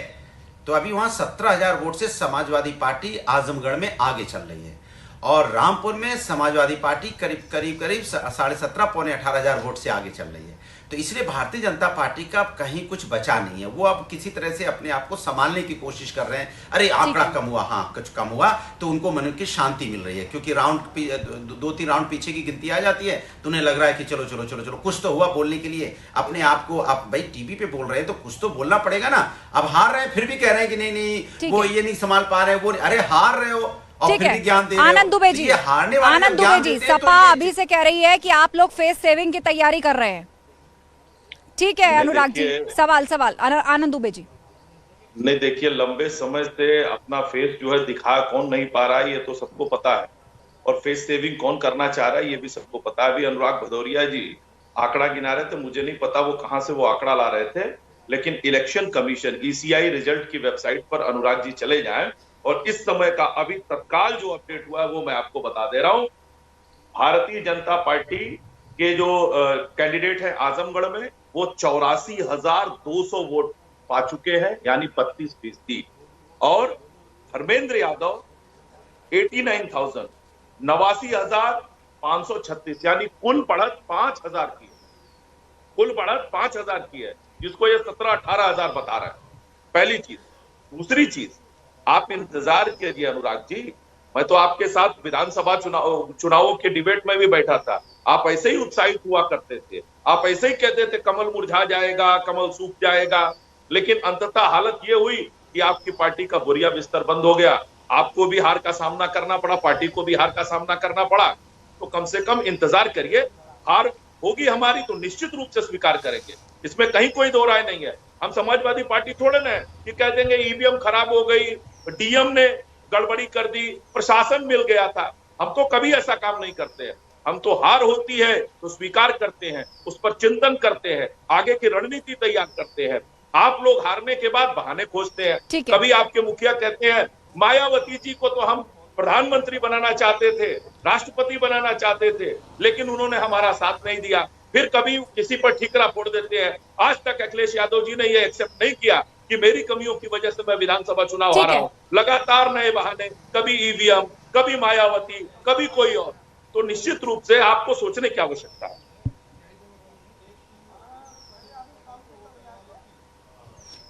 तो अभी वहां 17,000 वोट से समाजवादी पार्टी आजमगढ़ में आगे चल रही है, और रामपुर में समाजवादी पार्टी करीब 17.5 पौने 18,000 वोट से आगे चल रही है। तो इसलिए भारतीय जनता पार्टी का कहीं कुछ बचा नहीं है। वो अब किसी तरह से अपने आप को संभालने की कोशिश कर रहे हैं। अरे आंकड़ा कम हुआ, हाँ कुछ कम हुआ, तो उनको मन की शांति मिल रही है, क्योंकि 2-3 राउंड पीछे की गिनती आ जाती है तो उन्हें लग रहा है कि चलो चलो चलो चलो कुछ तो हुआ बोलने के लिए। अपने आप को, आप भाई टीवी पे बोल रहे हैं तो कुछ तो बोलना पड़ेगा ना। अब हार रहे हैं फिर भी कह रहे हैं कि नहीं वो ये नहीं संभाल पा रहे, वो अरे हार रहे हो। ठीक है, आनंद दुबे जी, सपा अभी से कह रही है कि आप लोग फेस सेविंग की तैयारी कर रहे हैं। ठीक है अनुराग जी, सवाल आनंद दुबे जी। नहीं देखिए, लंबे समय से अपना फेस जो है दिखा कौन नहीं पा रहा है ये तो सबको पता है, और फेस सेविंग कौन करना चाह रहा है ये भी सबको पता है। अभी अनुराग भदौरिया जी आंकड़ा गिना रहे थे, मुझे नहीं पता वो कहां से वो आंकड़ा ला रहे थे, लेकिन इलेक्शन कमीशन ECI रिजल्ट की वेबसाइट पर अनुराग जी चले जाएं और इस समय का अभी तत्काल जो अपडेट हुआ है वो मैं आपको बता दे रहा हूं। भारतीय जनता पार्टी के जो कैंडिडेट है आजमगढ़ में, वो 84,200 वोट पा चुके हैं, यानी 32%। और धर्मेंद्र यादव 89,000, 89,536, यानी कुल बढ़त 5,000 की है, कुल बढ़त 5,000 की है, जिसको ये 17-18,000 बता रहा है। पहली चीज। दूसरी चीज, आप इंतजार कीजिए अनुराग जी, मैं तो आपके साथ विधानसभा चुनावों के डिबेट में भी बैठा था। आप ऐसे ही उत्साहित हुआ करते थे, आप ऐसे ही कहते थे कमल मुरझा जाएगा, कमल सूख जाएगा, लेकिन अंततः हालत ये हुई कि आपकी पार्टी का बोरिया बिस्तर बंद हो गया। आपको भी हार का सामना करना पड़ा, पार्टी को भी हार का सामना करना पड़ा। तो कम से कम इंतजार करिए, हार होगी हमारी तो निश्चित रूप से स्वीकार करेंगे, इसमें कहीं कोई दो राय नहीं है। हम समाजवादी पार्टी थोड़े ना कि कह देंगे ईवीएम खराब हो गई, डीएम ने गड़बड़ी कर दी, प्रशासन मिल गया था। हम तो कभी ऐसा काम नहीं करते हैं। हम तो हार होती है तो स्वीकार करते हैं, उस पर चिंतन करते हैं, आगे की रणनीति तैयार करते हैं। आप लोग हारने के बाद बहाने खोजते हैं। कभी आपके मुखिया कहते हैं मायावती जी को तो हम प्रधानमंत्री बनाना चाहते थे, राष्ट्रपति बनाना चाहते थे, लेकिन उन्होंने हमारा साथ नहीं दिया। फिर कभी किसी पर ठिकरा फोड़ देते हैं। आज तक अखिलेश यादव जी ने यह एक्सेप्ट नहीं किया कि मेरी कमियों की वजह से मैं विधानसभा चुनाव हारा हूं। लगातार नए बहाने, कभी ईवीएम, कभी मायावती, कभी कोई और। तो निश्चित रूप से आपको सोचने की आवश्यकता है।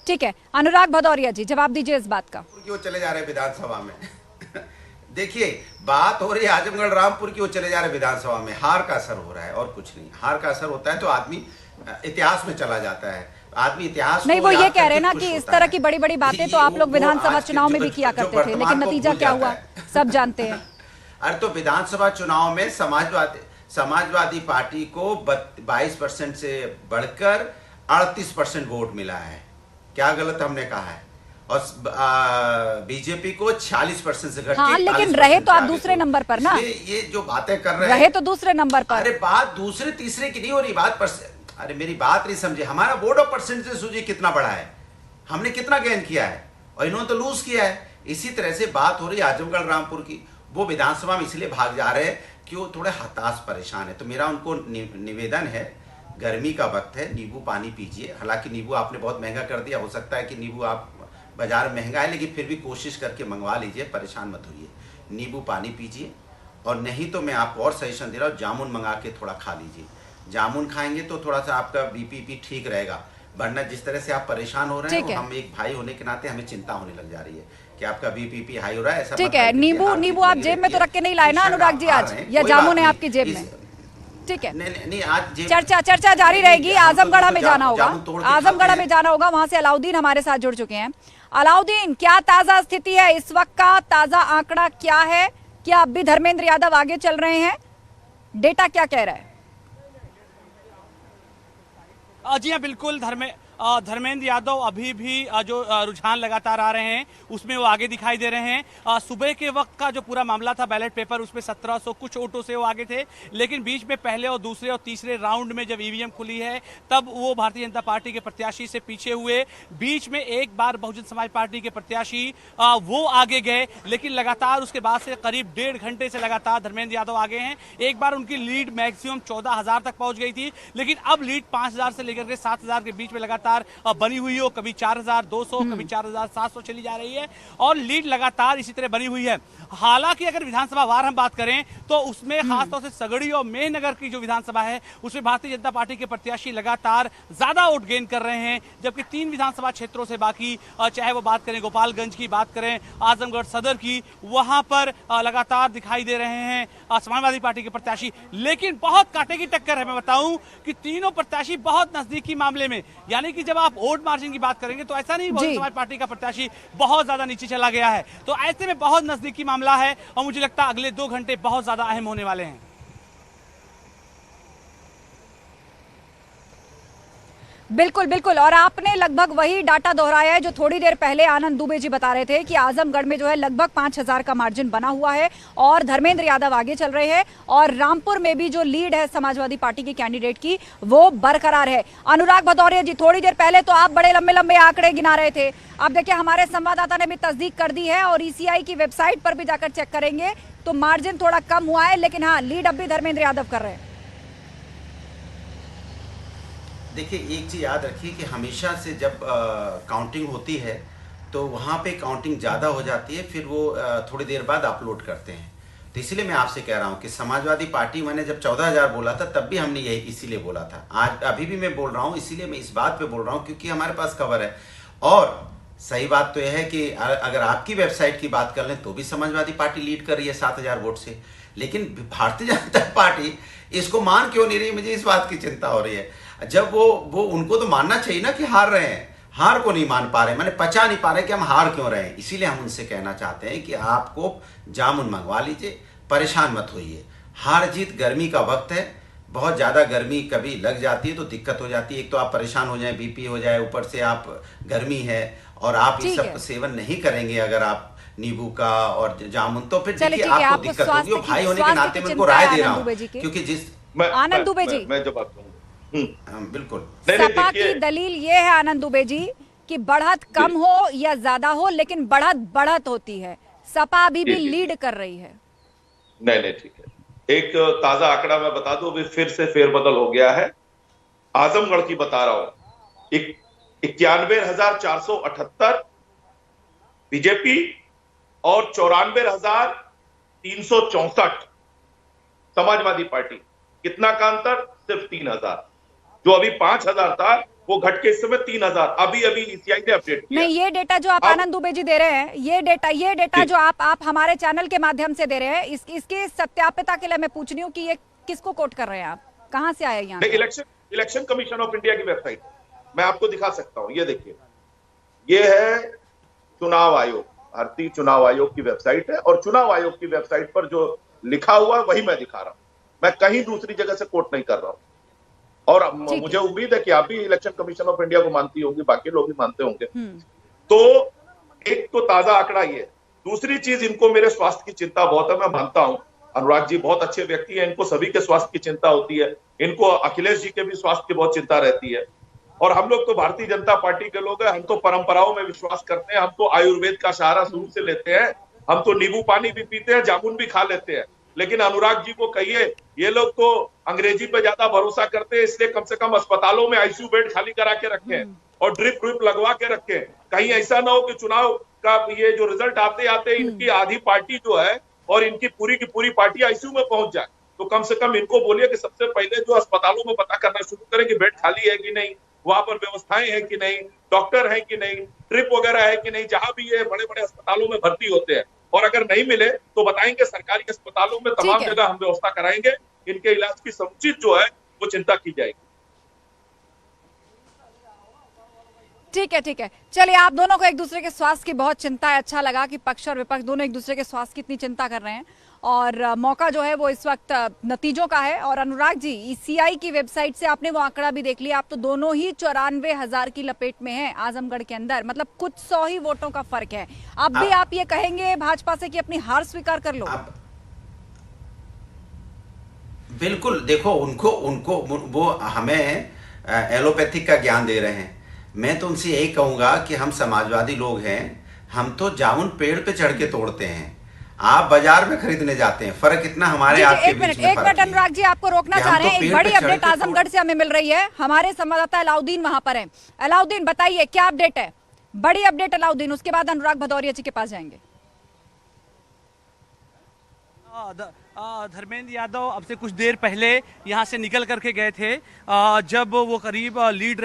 ठीक है, अनुराग भदौरिया जी जवाब दीजिए इस बात का। क्यों चले जा रहे हैं विधानसभा में? देखिए, बात हो रही है आजमगढ़ रामपुर की, वो चले जा रहे विधानसभा में। हार का असर हो रहा है और कुछ नहीं। हार का असर होता है तो आदमी इतिहास में चला जाता है। आदमी इतिहास नहीं, वो ये कह रहे हैं ना कि इस तरह की बड़ी बड़ी बातें तो आप लोग विधानसभा चुनाव में भी किया करते थे, लेकिन नतीजा क्या हुआ सब जानते हैं। अरे तो विधानसभा चुनाव में समाजवादी पार्टी को 22% से बढ़कर 38% वोट मिला है। क्या गलत हमने कहा है? और बीजेपी को 46% से घट, हाँ, लेकिन रहे तो आप दूसरे नंबर पर ना। ये जो बातें कर रहे हैं, रहे तो दूसरे नंबर पर। अरे बात दूसरे तीसरे की नहीं हो रही, बात अरे मेरी बात नहीं समझे। हमारा बोर्ड ऑफ परसेंटेज सूची कितना बड़ा है, हमने कितना गेन किया है, और इन्होंने तो लूज किया है। इसी तरह से बात हो रही है आजमगढ़ रामपुर की। वो विधानसभा में इसलिए भाग जा रहे हैं कि वो थोड़े हताश परेशान है। तो मेरा उनको निवेदन है, गर्मी का वक्त है, नींबू पानी पीजिए। हालांकि नींबू आपने बहुत महंगा कर दिया, हो सकता है कि नींबू आप बाजार में महंगा है, लेकिन फिर भी कोशिश करके मंगवा लीजिए, परेशान मत होइए। नींबू पानी पीजिए, और नहीं तो मैं आपको और सजेशन दे रहा हूँ, जामुन मंगा के थोड़ा खा लीजिए। जामुन खाएंगे तो थोड़ा सा आपका बीपी ठीक रहेगा, वरना जिस तरह से आप परेशान हो रहे हैं, हम एक भाई होने के नाते हमें चिंता होने लग जा रही है कि आपका बीपी हाई हो रहा है। ऐसा ठीक है, नींबू आप जेब में तो रख के नहीं लाए ना अनुराग जी आज, या जामुन है आपकी जेब में? ठीक है, नहीं आज चर्चा जारी रहेगी। आजमगढ़ में जाना होगा, आजमगढ़ में जाना होगा। वहां से अलाउद्दीन हमारे साथ जुड़ चुके हैं। अलाउद्दीन, क्या ताजा स्थिति है इस वक्त का? ताजा आंकड़ा क्या है? क्या अब भी धर्मेंद्र यादव आगे चल रहे हैं? डेटा क्या कह रहा है? जी हाँ, बिल्कुल। धर्मेंद्र यादव अभी भी जो रुझान लगातार आ रहे हैं उसमें वो आगे दिखाई दे रहे हैं। सुबह के वक्त का जो पूरा मामला था बैलेट पेपर, उसमें 1700 कुछ वोटों से वो आगे थे, लेकिन बीच में पहले और दूसरे और तीसरे राउंड में जब ईवीएम खुली है तब वो भारतीय जनता पार्टी के प्रत्याशी से पीछे हुए। बीच में एक बार बहुजन समाज पार्टी के प्रत्याशी वो आगे गए, लेकिन लगातार उसके बाद से करीब 1.5 घंटे से लगातार धर्मेंद्र यादव आगे हैं। एक बार उनकी लीड मैक्सिमम 14,000 तक पहुंच गई थी, लेकिन अब लीड 5,000 से लेकर के 7,000 के बीच में लगातार बनी हुई हो। कभी 4,200, कभी 4,700 चली जा रही है, और लीड लगातार इसी तरह बनी हुई है। हालांकि अगर विधानसभा वार हम बात करें तो उसमें खासतौर से सगड़ी और मेहनगर की जो विधानसभा है उसमें भारतीय जनता पार्टी के प्रत्याशी लगातार ज्यादा वोट गेन कर रहे हैं, जबकि 3 विधानसभा क्षेत्रों से बाकी, चाहे वो बात करें गोपालगंज की, बात करें आजमगढ़ सदर की, वहां पर लगातार दिखाई दे रहे हैं समाजवादी पार्टी के प्रत्याशी। लेकिन बहुत कांटे की टक्कर है। मैं बताऊं कि तीनों प्रत्याशी बहुत नजदीकी मामले में, यानी कि जब आप वोट मार्जिन की बात करेंगे तो ऐसा नहीं बहुजन समाज पार्टी का प्रत्याशी बहुत ज्यादा नीचे चला गया है। तो ऐसे में बहुत नजदीकी मामला है, और मुझे लगता है अगले 2 घंटे बहुत ज्यादा अहम होने वाले हैं। बिल्कुल बिल्कुल, और आपने लगभग वही डाटा दोहराया है जो थोड़ी देर पहले आनंद दुबे जी बता रहे थे कि आजमगढ़ में जो है लगभग 5,000 का मार्जिन बना हुआ है और धर्मेंद्र यादव आगे चल रहे हैं, और रामपुर में भी जो लीड है समाजवादी पार्टी के कैंडिडेट की वो बरकरार है। अनुराग भदौरिया जी, थोड़ी देर पहले तो आप बड़े लंबे लंबे आंकड़े गिना रहे थे, अब देखिए हमारे संवाददाता ने भी तस्दीक कर दी है, और ईसीआई की वेबसाइट पर भी जाकर चेक करेंगे तो मार्जिन थोड़ा कम हुआ है, लेकिन हाँ, लीड अब भी धर्मेंद्र यादव कर रहे हैं। देखिए, एक चीज़ याद रखिए कि हमेशा से जब काउंटिंग होती है तो वहाँ पे काउंटिंग ज़्यादा हो जाती है, फिर वो थोड़ी देर बाद अपलोड करते हैं। तो इसीलिए मैं आपसे कह रहा हूँ कि समाजवादी पार्टी, मैंने जब 14,000 बोला था तब भी हमने यही इसीलिए बोला था। आज अभी भी मैं बोल रहा हूँ, इसीलिए मैं इस बात पे बोल रहा हूँ क्योंकि हमारे पास खबर है। और सही बात तो यह है कि अगर आपकी वेबसाइट की बात कर लें तो भी समाजवादी पार्टी लीड कर रही है 7,000 वोट से, लेकिन भारतीय जनता पार्टी इसको मान क्यों नहीं रही, मुझे इस बात की चिंता हो रही है। जब वो उनको तो मानना चाहिए ना कि हार रहे हैं, हार को नहीं मान पा रहे, मैंने पचा नहीं पा रहे कि हम हार क्यों रहे हैं। इसीलिए हम उनसे कहना चाहते हैं कि आपको जामुन मंगवा लीजिए, परेशान मत होइए। हार जीत गर्मी का वक्त है, बहुत ज़्यादा गर्मी कभी लग जाती है तो दिक्कत हो जाती है। एक तो आप परेशान हो जाए, बीपी हो जाए, ऊपर से आप गर्मी है और आप इस सब सेवन नहीं करेंगे अगर आप नींबू का और जामुन, तो फिर देखिए आपको दिक्कत होगी। और भाई होने के नाते मैं उनको राय दे रहा हूँ क्योंकि जिस आनंद दुबे जी, मैं जो बात कहूँ बिल्कुल, सपा की दलील ये है आनंद दुबे जी कि बढ़त कम हो या ज्यादा हो, लेकिन बढ़त होती है। सपा अभी भी लीड कर रही है। नहीं, ठीक है। एक ताजा आंकड़ा मैं बता दूं, अभी फिर से फेरबदल हो गया है। आजमगढ़ की बता रहा हूं, 91,478 बीजेपी और 94,364 समाजवादी पार्टी। कितना का अंतर? सिर्फ 3,000। जो अभी 5,000 था वो घट के इस समय 3,000। अभी ईसीआई ने अपडेट किया। नहीं, ये डेटा जो आप आनंद दुबे जी दे रहे हैं, ये डेटा जो आप हमारे चैनल के माध्यम से दे रहे हैं, इसकी सत्यापिता के लिए मैं पूछ रही हूँ कि ये किसको कोट कर रहे हैं आप, कहाँ से आए यहाँ? इलेक्शन कमीशन ऑफ इंडिया की वेबसाइट मैं आपको दिखा सकता हूँ। ये देखिए, ये है चुनाव आयोग, भारतीय चुनाव आयोग की वेबसाइट है, और चुनाव आयोग की वेबसाइट पर जो लिखा हुआ वही मैं दिखा रहा हूँ। मैं कहीं दूसरी जगह से कोट नहीं कर रहा हूँ। और मुझे उम्मीद है कि आप भी इलेक्शन कमीशन ऑफ इंडिया को मानती होंगी, बाकी लोग भी मानते होंगे। तो एक तो ताजा आंकड़ा ये। दूसरी चीज, इनको मेरे स्वास्थ्य की चिंता बहुत है, मैं मानता हूं। अनुराग जी बहुत अच्छे व्यक्ति हैं, इनको सभी के स्वास्थ्य की चिंता होती है। इनको अखिलेश जी के भी स्वास्थ्य की बहुत चिंता रहती है। और हम लोग तो भारतीय जनता पार्टी के लोग हैं, हम तो परंपराओं में विश्वास करते हैं, हम तो आयुर्वेद का सहारा शुरू से लेते हैं, हम तो नींबू पानी भी पीते हैं, जामुन भी खा लेते हैं। लेकिन अनुराग जी को कहिए, ये लोग तो अंग्रेजी पे ज्यादा भरोसा करते हैं, इसलिए कम से कम अस्पतालों में आईसीयू बेड खाली करा के रखें और ड्रिप लगवा के रखें। कहीं ऐसा ना हो कि चुनाव का ये जो रिजल्ट आते आते इनकी आधी पार्टी जो है और इनकी पूरी की पूरी पार्टी आईसीयू में पहुंच जाए। तो कम से कम इनको बोलिए कि सबसे पहले जो अस्पतालों में पता करना शुरू करें कि बेड खाली है कि नहीं, वहां पर व्यवस्थाएं हैं कि नहीं, डॉक्टर है कि नहीं, ड्रिप वगैरह है कि नहीं, जहां भी ये बड़े बड़े अस्पतालों में भर्ती होते हैं। और अगर नहीं मिले तो बताएंगे, सरकारी अस्पतालों में तमाम जगह हम व्यवस्था कराएंगे, इनके इलाज की समुचित जो है वो चिंता की जाएगी। ठीक है, चलिए, आप दोनों को एक दूसरे के स्वास्थ्य की बहुत चिंता है। अच्छा लगा कि पक्ष और विपक्ष दोनों एक दूसरे के स्वास्थ्य की इतनी चिंता कर रहे हैं, और मौका जो है वो इस वक्त नतीजों का है। और अनुराग जी, ईसीआई की वेबसाइट से आपने वो आंकड़ा भी देख लिया, आप तो दोनों ही 94,000 की लपेट में हैं आजमगढ़ के अंदर, मतलब कुछ 100 ही वोटों का फर्क है। अब भी आप ये कहेंगे भाजपा से कि अपनी हार स्वीकार कर लो? बिल्कुल, देखो, उनको वो हमें एलोपैथिक का ज्ञान दे रहे हैं। मैं तो उनसे यही कहूंगा कि हम समाजवादी लोग हैं, हम तो जामुन पेड़ पे चढ़ के तोड़ते हैं, आप बाजार में खरीदने जाते हैं। फर्क इतना हमारे आपके बीच में फर्क है। एक मिनट अनुराग जी, आपको रोकना चाह रहे हैं। एक बड़ी अपडेट आजमगढ़ से हमें मिल रही है, हमारे संवाददाता अलाउद्दीन वहां पर है। अलाउद्दीन, बताइए क्या अपडेट है? बड़ी अपडेट अलाउद्दीन, उसके बाद अनुराग भदौरिया जी के पास जाएंगे। धर्मेंद्र यादव अब से कुछ देर पहले यहां से निकल करके गए थे, जब वो करीब लीड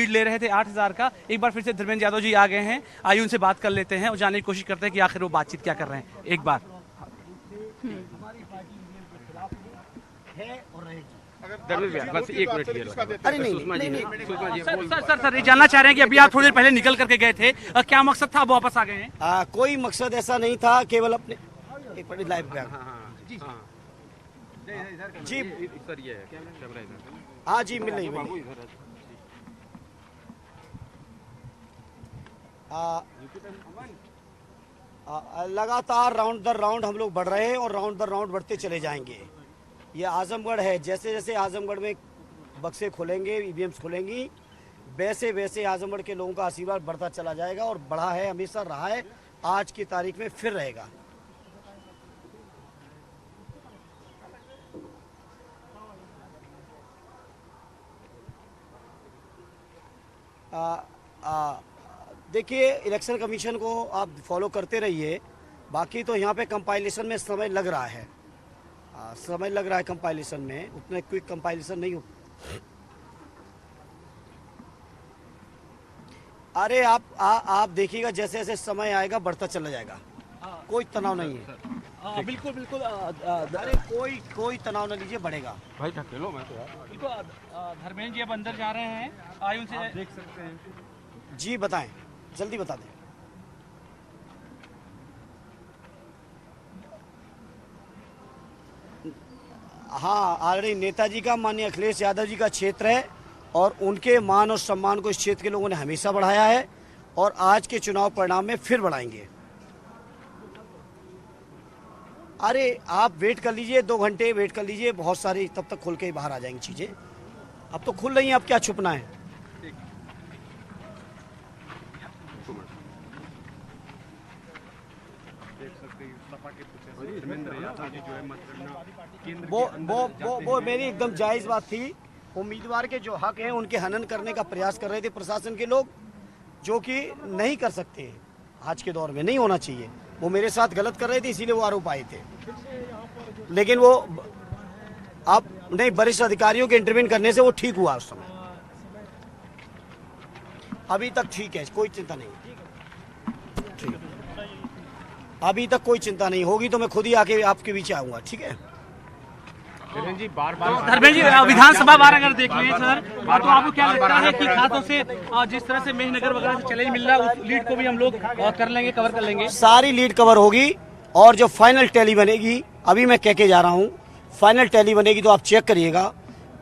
ले रहे थे 8,000 का। एक बार फिर से धर्मेंद्र यादव जी आ गए हैं, आइए उनसे बात कर लेते हैं और जानने की कोशिश करते हैं कि आखिर वो बातचीत क्या कर रहे हैं। एक बार बस एक मिनट, सर ये जानना चाह रहे हैं कि अभी आप थोड़ी देर पहले निकल करके गए थे, क्या मकसद था, आप वापस आ गए हैं? कोई मकसद ऐसा नहीं था, केवल अपने एक बड़ी लाइव पे जी सर, ये है कैमरा इधर। हाँ जी, मिल रही लगातार राउंड दर राउंड हम लोग बढ़ रहे हैं और राउंड दर राउंड बढ़ते चले जाएंगे। ये आजमगढ़ है, जैसे जैसे आजमगढ़ में बक्से खोलेंगे, ईवीएम्स खोलेंगी, वैसे वैसे आजमगढ़ के लोगों का आशीर्वाद बढ़ता चला जाएगा, और बढ़ा है, हमेशा रहा है, आज की तारीख में फिर रहेगा। देखिए, इलेक्शन कमीशन को आप फॉलो करते रहिए, बाकी तो यहाँ पे कंपाइलेशन में समय लग रहा है, समय लग रहा है कंपाइलेशन में, उतने क्विक कंपाइलेशन नहीं हो। अरे आप देखिएगा, जैसे जैसे समय आएगा बढ़ता चला जाएगा, कोई तनाव नहीं है। बिल्कुल बिल्कुल। अरे कोई तनाव न लीजिए, बढ़ेगा। भाई ढकेलो मैं तो यार। बिल्कुल धर्मेंद्र जी अब अंदर जा रहे हैं, आइए उनसे देख सकते हैं। जी बताएं, जल्दी बता दें। हाँ, ऑलरेडी नेताजी का, माननीय अखिलेश यादव जी का क्षेत्र है और उनके मान और सम्मान को इस क्षेत्र के लोगों ने हमेशा बढ़ाया है और आज के चुनाव परिणाम में फिर बढ़ाएंगे। अरे आप वेट कर लीजिए, 2 घंटे वेट कर लीजिए, बहुत सारी तब तक खुल के ही बाहर आ जाएंगी चीजें। अब तो खुल रही हैं, अब क्या छुपना है। वो मेरी एकदम जायज बात थी। उम्मीदवार के जो हक हैं उनके हनन करने का प्रयास कर रहे थे प्रशासन के लोग, जो कि नहीं कर सकते, आज के दौर में नहीं होना चाहिए। वो मेरे साथ गलत कर रहे थे, इसीलिए वो आरोप आए थे। लेकिन वो अब नहीं, वरिष्ठ अधिकारियों के इंटरवेन करने से वो ठीक हुआ उस समय। अभी तक ठीक है, कोई चिंता नहीं। ठीक, अभी तक कोई चिंता नहीं होगी तो मैं खुद ही आके आपके बीच आऊंगा, ठीक है। धर्मेंद्र जी बार-बार धर्मेंद्र जी विधानसभा बार अगर देख लें सर, तो आपको क्या लगता है कि खासतौर से जिस तरह से मेहनगर वगैरह से चैलेंज मिल रहा है, उस लीड को भी हम लोग कर लेंगे, कवर कर लेंगे? सारी लीड कवर होगी और जो फाइनल टैली बनेगी, अभी मैं कह के जा रहा हूँ, फाइनल टैली बनेगी तो आप चेक करिएगा,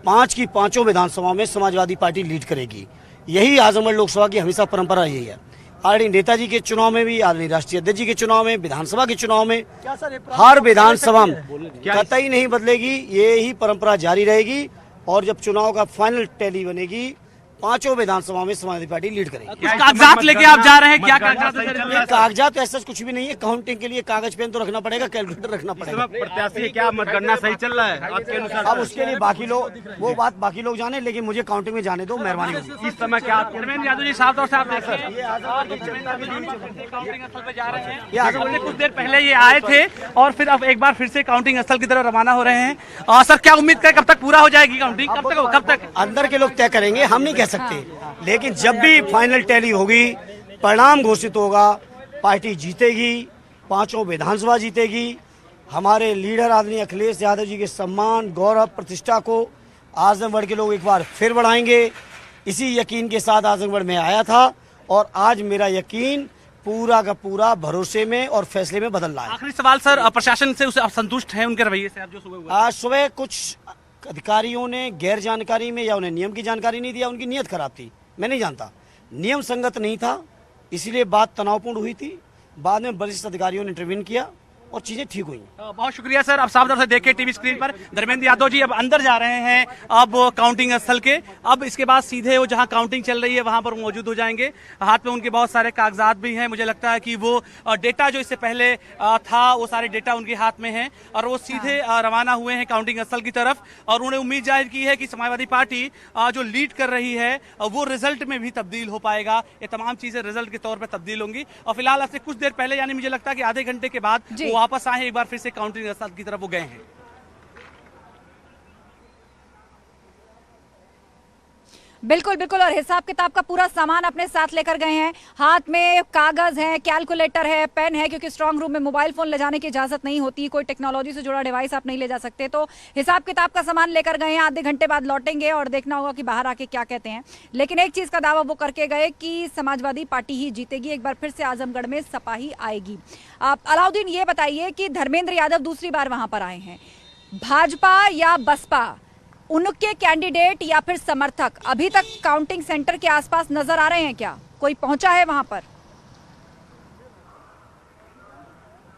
5 की 5 विधानसभा में समाजवादी पार्टी लीड करेगी। यही आजमगढ़ लोकसभा की हमेशा परंपरा यही है। आरडी नेताजी के चुनाव में भी, आरडी राष्ट्रीय अध्यक्ष जी के चुनाव में, विधानसभा के चुनाव में, हर विधानसभा में कतई नहीं बदलेगी, ये ही परंपरा जारी रहेगी। और जब चुनाव का फाइनल टैली बनेगी, 5 विधानसभा में समाजवादी पार्टी लीड करेगी। कागजात लेके आप जा रहे हैं, क्या कागजात है सर? ये कागजात ऐसा कुछ भी नहीं है। काउंटिंग के लिए कागज पेन तो रखना पड़ेगा, कैलकुलेटर रखना पड़ेगा। प्रत्याशी क्या मतगणना सही चल रहा है आपके अनुसार? अब उसके लिए बाकी लोग, वो बात बाकी लोग जाने, लेकिन मुझे काउंटिंग में जाने दो, मेहरबानी होगी। इस समय क्या धर्मेंद्र यादव जी साफ तौर से आप देखिए, काउंटिंग स्थल पे जा रहे हैं। ये आजमगढ़ कुछ देर पहले ये आए थे और फिर अब एक बार फिर से काउंटिंग स्थल की तरफ रवाना हो रहे हैं। सर क्या उम्मीद करें, कब तक पूरा हो जाएगी काउंटिंग? कब तक अंदर के लोग तय करेंगे, हम नहीं कह सकते। लेकिन जब भी फाइनल टैली होगी, परिणाम घोषित होगा, पार्टी जीतेगी, 5 विधानसभा जीतेगी। हमारे लीडर आदरणीय अखिलेश यादव जी के सम्मान, गौरव, प्रतिष्ठा को आजमगढ़ के लोग एक बार फिर बढ़ाएंगे। इसी यकीन के साथ आजमगढ़ में आया था और आज मेरा यकीन पूरा का पूरा भरोसे में और फैसले में बदल रहा है। आखिरी सवाल सर, प्रशासन से आप संतुष्ट हैं उनके रवैये से? आप जो सुबह आज सुबह कुछ अधिकारियों ने गैर जानकारी में या उन्हें नियम की जानकारी नहीं दिया, उनकी नीयत खराब थी, मैं नहीं जानता, नियम संगत नहीं था, इसलिए बात तनावपूर्ण हुई थी। बाद में वरिष्ठ अधिकारियों ने इंटरवीन किया और चीजें ठीक हुई। बहुत शुक्रिया सर। अब साफ तौर से देखे टीवी स्क्रीन पर धर्मेंद्र यादव जी अब अंदर जा रहे हैं, अब काउंटिंग स्थल के। अब इसके बाद सीधे वो जहां काउंटिंग चल रही है वहां पर मौजूद हो जाएंगे। हाथ में उनके बहुत सारे कागजात भी हैं। मुझे लगता है कि वो डेटा जो इससे पहले था, वो सारे डेटा उनके हाथ में हैं और वो सीधे रवाना हुए हैं काउंटिंग स्थल की तरफ। और उन्होंने उम्मीद जाहिर की है कि समाजवादी पार्टी जो लीड कर रही है वो रिजल्ट में भी तब्दील हो पाएगा। ये तमाम चीजें रिजल्ट के तौर पर तब्दील होंगी। और फिलहाल से कुछ देर पहले, यानी मुझे लगता है कि आधे घंटे के बाद वो वापस आए, एक बार फिर से काउंटिंग स्थल की तरफ वो गए हैं। बिल्कुल बिल्कुल, और हिसाब किताब का पूरा सामान अपने साथ लेकर गए हैं। हाथ में कागज है, कैलकुलेटर है, पेन है, क्योंकि स्ट्रांग रूम में मोबाइल फोन ले जाने की इजाजत नहीं होती, कोई टेक्नोलॉजी से जुड़ा डिवाइस आप नहीं ले जा सकते। तो हिसाब किताब का सामान लेकर गए हैं। आधे घंटे बाद लौटेंगे और देखना होगा कि बाहर आके क्या कहते हैं। लेकिन एक चीज का दावा वो करके गए कि समाजवादी पार्टी ही जीतेगी, एक बार फिर से आजमगढ़ में सपा ही आएगी। अलाउद्दीन, ये बताइए कि धर्मेंद्र यादव दूसरी बार वहां पर आए हैं, भाजपा या बसपा, उनके कैंडिडेट या फिर समर्थक अभी तक काउंटिंग सेंटर के आसपास नजर आ रहे हैं क्या? कोई पहुंचा है वहां पर?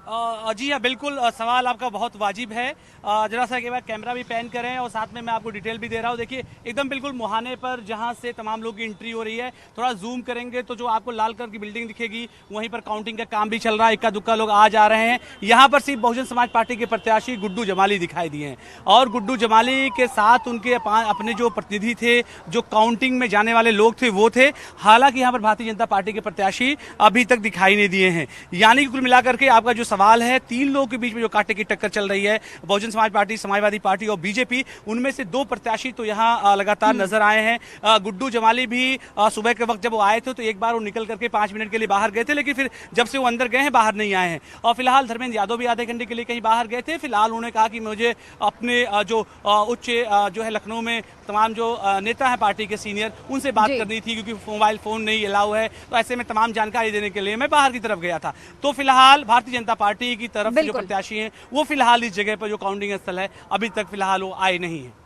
जी हाँ, बिल्कुल सवाल आपका बहुत वाजिब है। जरा सा एक बार कैमरा भी पैन करें और साथ में मैं आपको डिटेल भी दे रहा हूँ। देखिए एकदम बिल्कुल मुहाने पर जहाँ से तमाम लोग की एंट्री हो रही है, थोड़ा जूम करेंगे तो जो आपको लाल कलर की बिल्डिंग दिखेगी वहीं पर काउंटिंग का काम भी चल रहा है। इक्का दुक्का लोग आ जा रहे हैं। यहाँ पर सिर्फ बहुजन समाज पार्टी के प्रत्याशी गुड्डू जमाली दिखाई दिए हैं और गुड्डू जमाली के साथ उनके अपने जो प्रतिनिधि थे, जो काउंटिंग में जाने वाले लोग थे वो थे। हालांकि यहाँ पर भारतीय जनता पार्टी के प्रत्याशी अभी तक दिखाई नहीं दिए हैं। यानी कि कुल मिलाकर के आपका जो सवाल है, 3 लोगों के बीच में जो कांटे की टक्कर चल रही है, बहुजन समाज पार्टी, समाजवादी पार्टी और बीजेपी, उनमें से 2 प्रत्याशी तो यहाँ लगातार नजर आए हैं। गुड्डू जमाली भी सुबह के वक्त जब वो आए थे तो एक बार वो निकल करके 5 मिनट के लिए बाहर गए थे, लेकिन फिर जब से वो अंदर गए हैं बाहर नहीं आए हैं। और फिलहाल धर्मेंद्र यादव भी आधे घंटे के लिए कहीं बाहर गए थे। फिलहाल उन्होंने कहा कि मुझे अपने जो उच्च जो है लखनऊ में तमाम जो नेता है पार्टी के सीनियर, उनसे बात करनी थी, क्योंकि मोबाइल फोन नहीं अलाउ है। तो ऐसे में तमाम जानकारी देने के लिए मैं बाहर की तरफ गया था। तो फिलहाल भारतीय जनता पार्टी की तरफ से जो प्रत्याशी हैं वो फिलहाल इस जगह पर जो काउंटिंग स्थल है अभी तक फिलहाल वो आए नहीं है।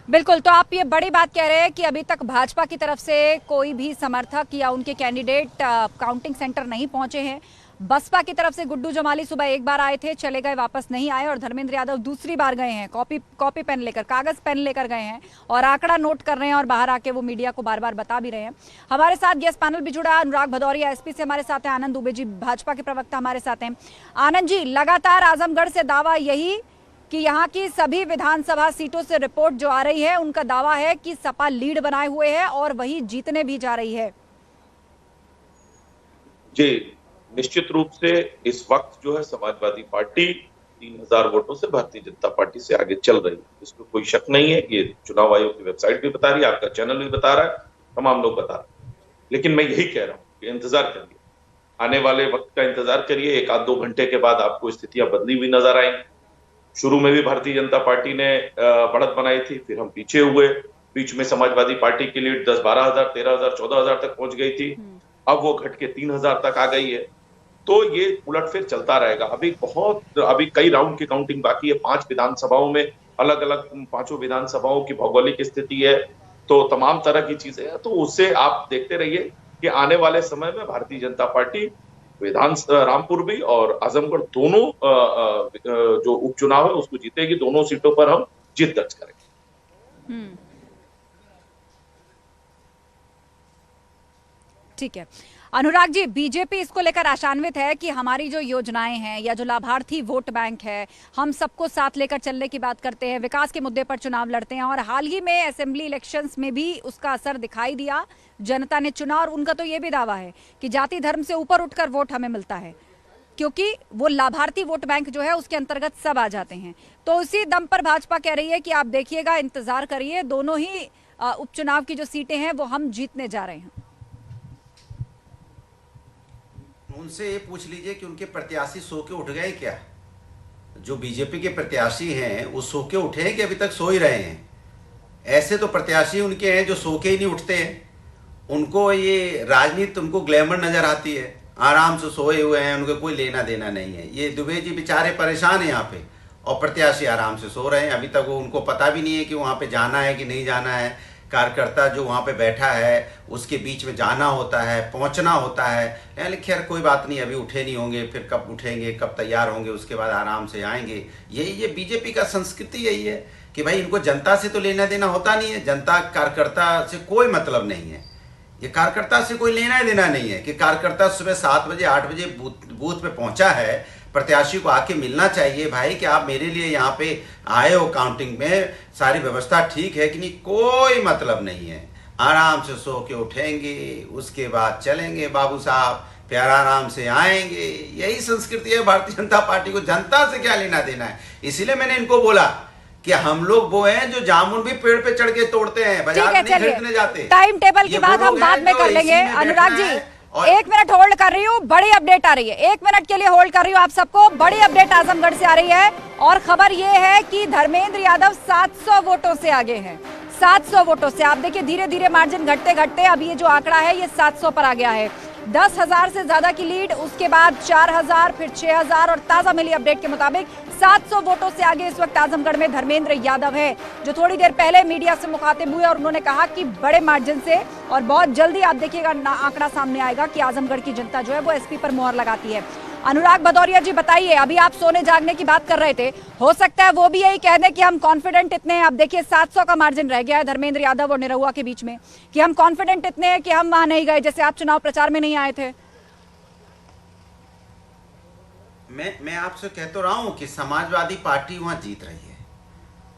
बिल्कुल, तो आप ये बड़ी बात कह रहे हैं कि अभी तक भाजपा की तरफ से कोई भी समर्थक या उनके कैंडिडेट काउंटिंग सेंटर नहीं पहुंचे हैं। बसपा की तरफ से गुड्डू जमाली सुबह एक बार आए थे, चले गए, वापस नहीं आए। और धर्मेंद्र यादव दूसरी बार गए हैं, कॉपी पेन लेकर, कागज पेन लेकर गए हैं और आंकड़ा नोट कर रहे हैं और बाहर आके वो मीडिया को बार बार बता भी रहे हैं। हमारे साथ गेस्ट पैनल भी जुड़ा है। अनुराग भदौरिया एसपी से हमारे साथ हैं, आनंद दुबे जी भाजपा के प्रवक्ता हमारे साथ हैं। आनंद जी, लगातार आजमगढ़ से दावा यही कि यहाँ की सभी विधानसभा सीटों से रिपोर्ट जो आ रही है, उनका दावा है कि सपा लीड बनाए हुए है और वही जीतने भी जा रही है। जी, निश्चित रूप से इस वक्त जो है समाजवादी पार्टी 3000 वोटों से भारतीय जनता पार्टी से आगे चल रही है। इसमें कोई शक नहीं है। ये चुनाव आयोग की वेबसाइट भी बता रही है, आपका चैनल भी बता रहा है, तमाम लोग बता रहे हैं। लेकिन मैं यही कह रहा हूँ कि इंतजार करिए, आने वाले वक्त का इंतजार करिए। 1-2 घंटे के बाद आपको स्थितियां बदली हुई नजर आएंगी। शुरू में भी भारतीय जनता पार्टी ने बढ़त बनाई थी, फिर हम पीछे हुए। बीच में समाजवादी पार्टी की लीड 10-12 हजार, 13 हजार, 14 हजार तक पहुंच गई थी। अब वो घट के 3000 तक आ गई है। तो ये उलटफेर चलता रहेगा। अभी कई राउंड की काउंटिंग बाकी है। 5 विधानसभाओं में अलग अलग 5 विधानसभाओं की भौगोलिक स्थिति है, तो तमाम तरह की चीजें हैं। तो उससे आप देखते रहिए कि आने वाले समय में भारतीय जनता पार्टी रामपुर भी और आजमगढ़ दोनों जो उपचुनाव है उसको जीतेगी। दोनों सीटों पर हम जीत दर्ज करेंगे। ठीक है अनुराग जी, बीजेपी इसको लेकर आशान्वित है कि हमारी जो योजनाएं हैं या जो लाभार्थी वोट बैंक है, हम सबको साथ लेकर चलने की बात करते हैं, विकास के मुद्दे पर चुनाव लड़ते हैं और हाल ही में असेंबली इलेक्शंस में भी उसका असर दिखाई दिया, जनता ने चुना। और उनका तो ये भी दावा है कि जाति धर्म से ऊपर उठकर वोट हमें मिलता है, क्योंकि वो लाभार्थी वोट बैंक जो है उसके अंतर्गत सब आ जाते हैं। तो उसी दम पर भाजपा कह रही है कि आप देखिएगा, इंतजार करिए, दोनों ही उपचुनाव की जो सीटें हैं वो हम जीतने जा रहे हैं। उनसे ये पूछ लीजिए कि उनके प्रत्याशी सो के उठ गए क्या? जो बीजेपी के प्रत्याशी हैं वो सो के उठे हैं कि अभी तक सो ही रहे हैं? ऐसे तो प्रत्याशी उनके हैं जो सो के ही नहीं उठते हैं। उनको ये राजनीति, उनको ग्लैमर नजर आती है, आराम से सोए हुए हैं, उनको कोई लेना देना नहीं है। ये दुबे जी बेचारे परेशान हैं यहाँ पे, और प्रत्याशी आराम से सो रहे हैं। अभी तक वो उनको पता भी नहीं है कि वहाँ पे जाना है कि नहीं जाना है। कार्यकर्ता जो वहाँ पे बैठा है उसके बीच में जाना होता है, पहुँचना होता है। लेकिन खैर कोई बात नहीं, अभी उठे नहीं होंगे, फिर कब उठेंगे, कब तैयार होंगे, उसके बाद आराम से आएंगे। ये बीजेपी का संस्कृति यही है कि भाई इनको जनता से तो लेना देना होता नहीं है, जनता कार्यकर्ता से कोई मतलब नहीं है। ये कार्यकर्ता से कोई लेना देना नहीं है कि कार्यकर्ता सुबह 7 बजे 8 बजे बूथ पे पहुंचा है, प्रत्याशी को आके मिलना चाहिए भाई कि आप मेरे लिए यहाँ पे आए हो, काउंटिंग में सारी व्यवस्था ठीक है कि नहीं, कोई मतलब नहीं है। आराम से सो के उठेंगे, उसके बाद चलेंगे बाबू साहब, फिर आराम से आएंगे। यही संस्कृति है भारतीय जनता पार्टी को, जनता से क्या लेना देना है। इसीलिए मैंने इनको बोला कि हम लोग वो हैं जो जामुन भी पेड़ पे चढ़ के तोड़ते हैं, बाजार नहीं खरीदने जाते। टाइम टेबल की बात हम बाद में कर लेंगे। अनुराग जी 1 मिनट होल्ड कर रही हूँ, बड़ी अपडेट आ रही है। 1 मिनट के लिए होल्ड कर रही हूँ आप सबको। बड़ी अपडेट आजमगढ़ से आ रही है और खबर ये है कि धर्मेंद्र यादव 700 वोटों से आगे हैं। 700 वोटों से आप देखिए धीरे धीरे मार्जिन घटते घटते अब ये जो आंकड़ा है ये 700 पर आ गया है। 10,000 से ज्यादा की लीड, उसके बाद 4,000, फिर 6,000 और ताजा मिली अपडेट के मुताबिक 700 वोटों से आगे इस वक्त आजमगढ़ में धर्मेंद्र यादव है, जो थोड़ी देर पहले मीडिया से मुखातिब हुए और उन्होंने कहा कि बड़े मार्जिन से और बहुत जल्दी आप देखिएगा आंकड़ा सामने आएगा कि आजमगढ़ की जनता जो है वो एसपी पर मोहर लगाती है। अनुराग भदौरिया जी बताइए, अभी आप सोने जागने की बात कर रहे थे, हो सकता है वो भी यही कह दें कि हम कॉन्फिडेंट इतने हैं, आप देखिए 700 का मार्जिन रह गया है धर्मेंद्र यादव और निरहुआ के बीच में, कि हम कॉन्फिडेंट इतने हैं कि हम वहां नहीं गए, जैसे आप चुनाव प्रचार में नहीं आए थे। मैं आपसे कह तो रहा हूं कि समाजवादी पार्टी वहां जीत रही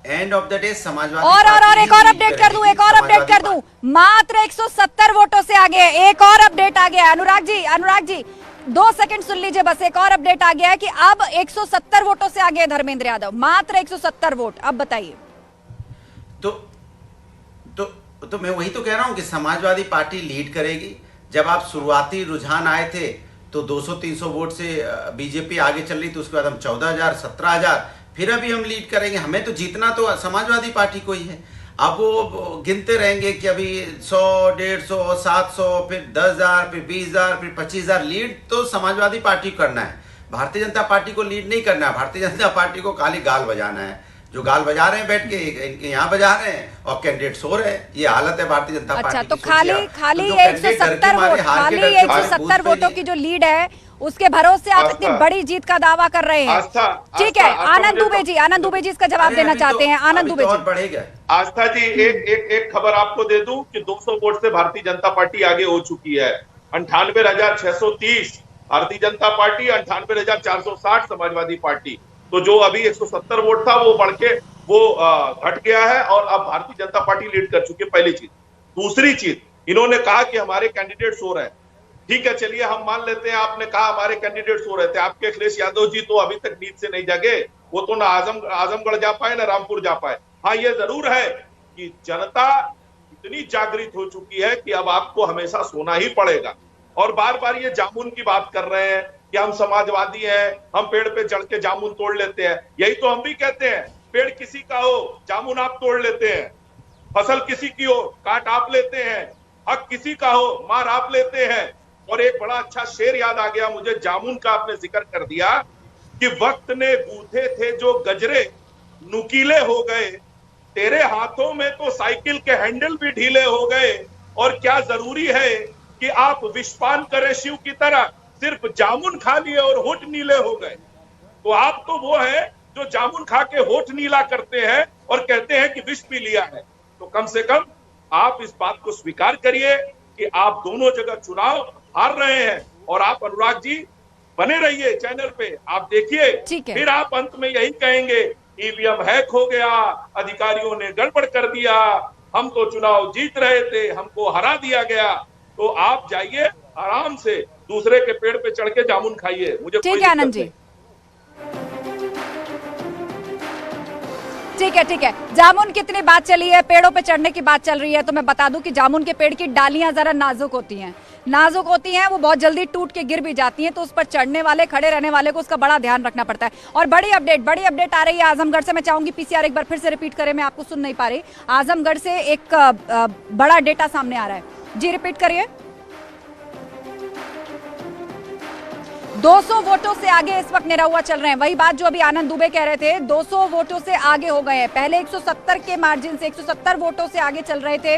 है। End of the day Samajwadi और एक और अपडेट कर दूं, मात्र 170 वोटों से आगे है। एक और अपडेट आ गया अनुराग जी 2 सेकंड सुन लीजिए बस, एक और अपडेट आ गया है कि अब 170 वोटों से आगे है धर्मेंद्र यादव, मात्र 170 वोट। अब बताइए। तो मैं वही तो कह रहा हूं कि समाजवादी पार्टी लीड करेगी। जब आप शुरुआती रुझान आए थे तो 200-300 वोट से बीजेपी आगे चल रही, तो उसके बाद हम 14,000, 17,000, फिर अभी हम लीड करेंगे। हमें तो जीतना तो समाजवादी पार्टी को ही है। अब वो गिनते रहेंगे कि अभी 100, 150, 700, फिर 10,000, फिर 20,000, फिर 25,000। लीड तो समाजवादी पार्टी को करना है, भारतीय जनता पार्टी को लीड नहीं करना है। भारतीय जनता पार्टी को खाली गाल बजाना है, जो गाल बजा रहे हैं बैठ के इनके यहाँ बजा रहे हैं और कैंडिडेट सो रहे हैं। ये हालत है भारतीय जनता पार्टी की। अच्छा, तो खाली 170 वोटों की जो लीड है उसके भरोसे आप इतनी बड़ी जीत का दावा कर रहे हैं। ठीक है, आनंद दुबे जी इसका जवाब देना चाहते हैं। आनंद दुबे जी। बढ़ेगा। आस्था जी, एक खबर आपको दे दूं कि 200 वोट से भारतीय जनता पार्टी आगे हो चुकी है। 98,630 भारतीय जनता पार्टी, 98,460 समाजवादी पार्टी। तो जो अभी 170 वोट था वो बढ़ के वो घट गया है और अब भारतीय जनता पार्टी लीड कर चुकी है। पहली चीज। दूसरी चीज, इन्होंने कहा कि हमारे कैंडिडेट सो रहे हैं। ठीक है, चलिए हम मान लेते हैं, आपने कहा हमारे कैंडिडेट सो रहे थे। आपके अखिलेश यादव जी तो अभी तक नींद से नहीं जगे, वो तो ना आजमगढ़ जा पाए ना रामपुर जा पाए। हाँ, ये जरूर है कि जनता इतनी जागृत हो चुकी है कि अब आपको हमेशा सोना ही पड़ेगा। और बार बार ये जामुन की बात कर रहे हैं कि हम समाजवादी हैं, हम पेड़ पे चढ़ के जामुन तोड़ लेते हैं। यही तो हम भी कहते हैं, पेड़ किसी का हो जामुन आप तोड़ लेते हैं, फसल किसी की हो काट आप लेते हैं, हक किसी का हो मार आप लेते हैं। और एक बड़ा अच्छा शेर याद आ गया मुझे, जामुन का आपने जिक्र कर दिया कि वक्त ने गूंथे थे जो गजरे नुकीले हो गए, तेरे हाथों में तो साइकिल के हैंडल भी ढीले हो गए। और क्या जरूरी है कि आप विषपान करें शिव की तरह, सिर्फ जामुन खा लिए और होठ नीले हो गए। तो आप तो वो है जो जामुन खा के होठ नीला करते हैं और कहते हैं कि विष पी लिया है। तो कम से कम आप इस बात को स्वीकार करिए कि आप दोनों जगह चुनाव हार रहे हैं। और आप अनुराग जी बने रहिए चैनल पे, आप देखिए, फिर आप अंत में यही कहेंगे ईवीएम हैक हो गया, अधिकारियों ने गड़बड़ कर दिया, हम तो चुनाव जीत रहे थे, हमको हरा दिया गया। तो आप जाइए आराम से दूसरे के पेड़ पे चढ़ के जामुन खाइए। मुझे ठीक है आनंद जी, ठीक है। जामुन कितनी बात चली है, पेड़ों पे चढ़ने की बात चल रही है, तो मैं बता दूं कि जामुन के पेड़ की डालियां जरा नाजुक होती हैं, वो बहुत जल्दी टूट के गिर भी जाती हैं, तो उस पर चढ़ने वाले, खड़े रहने वाले को उसका बड़ा ध्यान रखना पड़ता है। और बड़ी अपडेट आ रही है आजमगढ़ से। मैं चाहूंगी पीसीआर एक बार फिर से रिपीट करें, मैं आपको सुन नहीं पा रही। आजमगढ़ से एक बड़ा डेटा सामने आ रहा है जी, रिपीट करिए। 200 वोटों से आगे इस वक्त निरहुआ चल रहे हैं। वही बात जो अभी आनंद दुबे कह रहे थे, 200 वोटों से आगे हो गए हैं। पहले 170 के मार्जिन से 170 वोटों से आगे चल रहे थे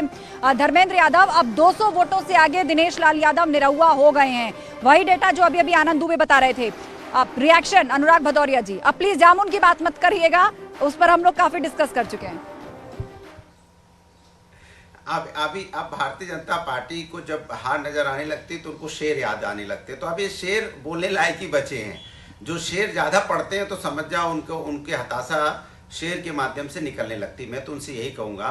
धर्मेंद्र यादव, अब 200 वोटों से आगे दिनेश लाल यादव निरहुआ हो गए हैं। वही डेटा जो अभी आनंद दुबे बता रहे थे। अब रिएक्शन अनुराग भदौरिया जी, अब प्लीज जामुन की बात मत करिएगा, उस पर हम लोग काफी डिस्कस कर चुके हैं। अब भारतीय जनता पार्टी को जब हार नजर आने लगती तो उनको शेर याद आने लगते। तो अब ये शेर बोलने लायक ही बचे हैं। जो शेर ज्यादा पढ़ते हैं तो समझ जाओ उनके हताशा शेर के माध्यम से निकलने लगती। मैं तो उनसे यही कहूँगा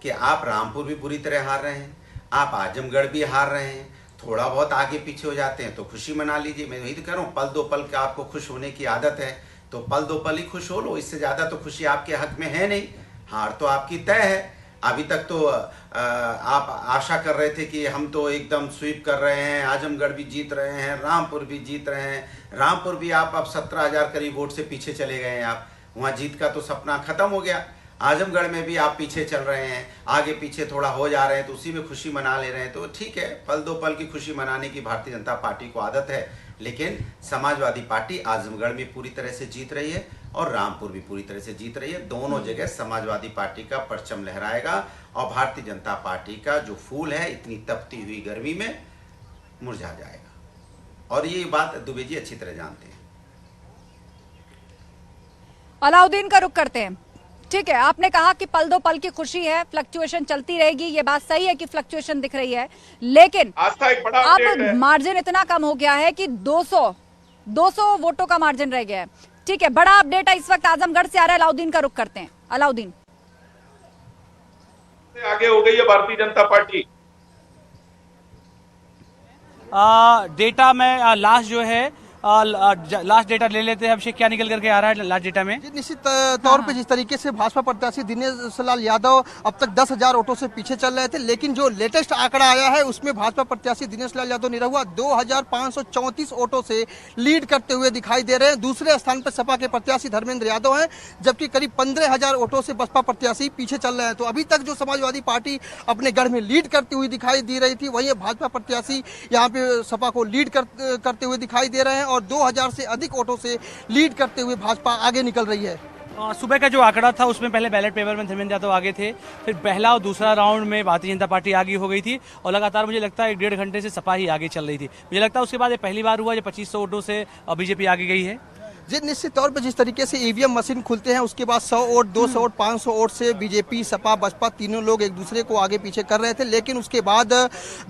कि आप रामपुर भी बुरी तरह हार रहे हैं, आप आजमगढ़ भी हार रहे हैं, थोड़ा बहुत आगे पीछे हो जाते हैं तो खुशी मना लीजिए। मैं यही तो कह रहा हूँ, पल दो पल का आपको खुश होने की आदत है तो पल दो पल ही खुश हो लो, इससे ज़्यादा तो खुशी आपके हक में है नहीं। हार तो आपकी तय है। अभी तक तो आप आशा कर रहे थे कि हम तो एकदम स्वीप कर रहे हैं, आजमगढ़ भी जीत रहे हैं, रामपुर भी जीत रहे हैं। रामपुर भी आप अब 17,000 करीब वोट से पीछे चले गए हैं। आप वहाँ जीत का तो सपना खत्म हो गया। आजमगढ़ में भी आप पीछे चल रहे हैं, आगे पीछे थोड़ा हो जा रहे हैं, तो उसी में खुशी मना ले रहे हैं। तो ठीक है, पल दो पल की खुशी मनाने की भारतीय जनता पार्टी को आदत है, लेकिन समाजवादी पार्टी आजमगढ़ में पूरी तरह से जीत रही है और रामपुर भी पूरी तरह से जीत रही है। दोनों जगह समाजवादी पार्टी का परचम लहराएगा और भारतीय जनता पार्टी का जो फूल है इतनी तपती हुई गर्मी में मुरझा जाएगा, और ये बात दुबे जी अच्छी तरह जानते हैं। अलाउद्दीन का रुख करते हैं। ठीक है, आपने कहा कि पल दो पल की खुशी है, फ्लक्चुएशन चलती रहेगी, ये बात सही है कि फ्लक्चुएशन दिख रही है, लेकिन अब मार्जिन इतना कम हो गया है कि 200 वोटों का मार्जिन रह गया है। ठीक है, बड़ा अपडेट है इस वक्त आजमगढ़ से आ रहा है, अलाउद्दीन का रुख करते हैं। अलाउद्दीन, आगे हो गई है भारतीय जनता पार्टी। डेटा में लास्ट जो है लास्ट डेटा ले लेते हैं। अभिषेक, क्या निकल करके आ रहा है लास्ट डेटा में? निश्चित तौर पे जिस तरीके से भाजपा प्रत्याशी दिनेश लाल यादव अब तक 10,000 वोटों से पीछे चल रहे थे, लेकिन जो लेटेस्ट आंकड़ा आया है उसमें भाजपा प्रत्याशी दिनेश लाल यादव निरहुआ 2,534 वोटों से लीड करते हुए दिखाई दे रहे हैं। दूसरे स्थान पर सपा के प्रत्याशी धर्मेंद्र यादव हैं, जबकि करीब 15,000 वोटों से बसपा प्रत्याशी पीछे चल रहे हैं। तो अभी तक जो समाजवादी पार्टी अपने गढ़ में लीड करती हुई दिखाई दे रही थी, वहीं भाजपा प्रत्याशी यहाँ पे सपा को लीड करते हुए दिखाई दे रहे हैं और 2,000 से अधिक वोटों से लीड करते हुए भाजपा आगे निकल रही है। सुबह का जो आंकड़ा था उसमें पहले बैलेट पेपर में धर्मेंद्र यादव आगे थे, फिर पहला और दूसरा राउंड में भारतीय जनता पार्टी आगे हो गई थी और लगातार मुझे लगता है 1.5 घंटे से सपा ही आगे चल रही थी। मुझे लगता है उसके बाद ये पहली बार हुआ जब 2500 वोटों से बीजेपी आगे गई है। जी, निश्चित तौर पर जिस तरीके से ईवीएम मशीन खुलते हैं उसके बाद 100 वोट, 200 वोट, 500 वोट से बीजेपी, सपा, बसपा तीनों लोग एक दूसरे को आगे पीछे कर रहे थे, लेकिन उसके बाद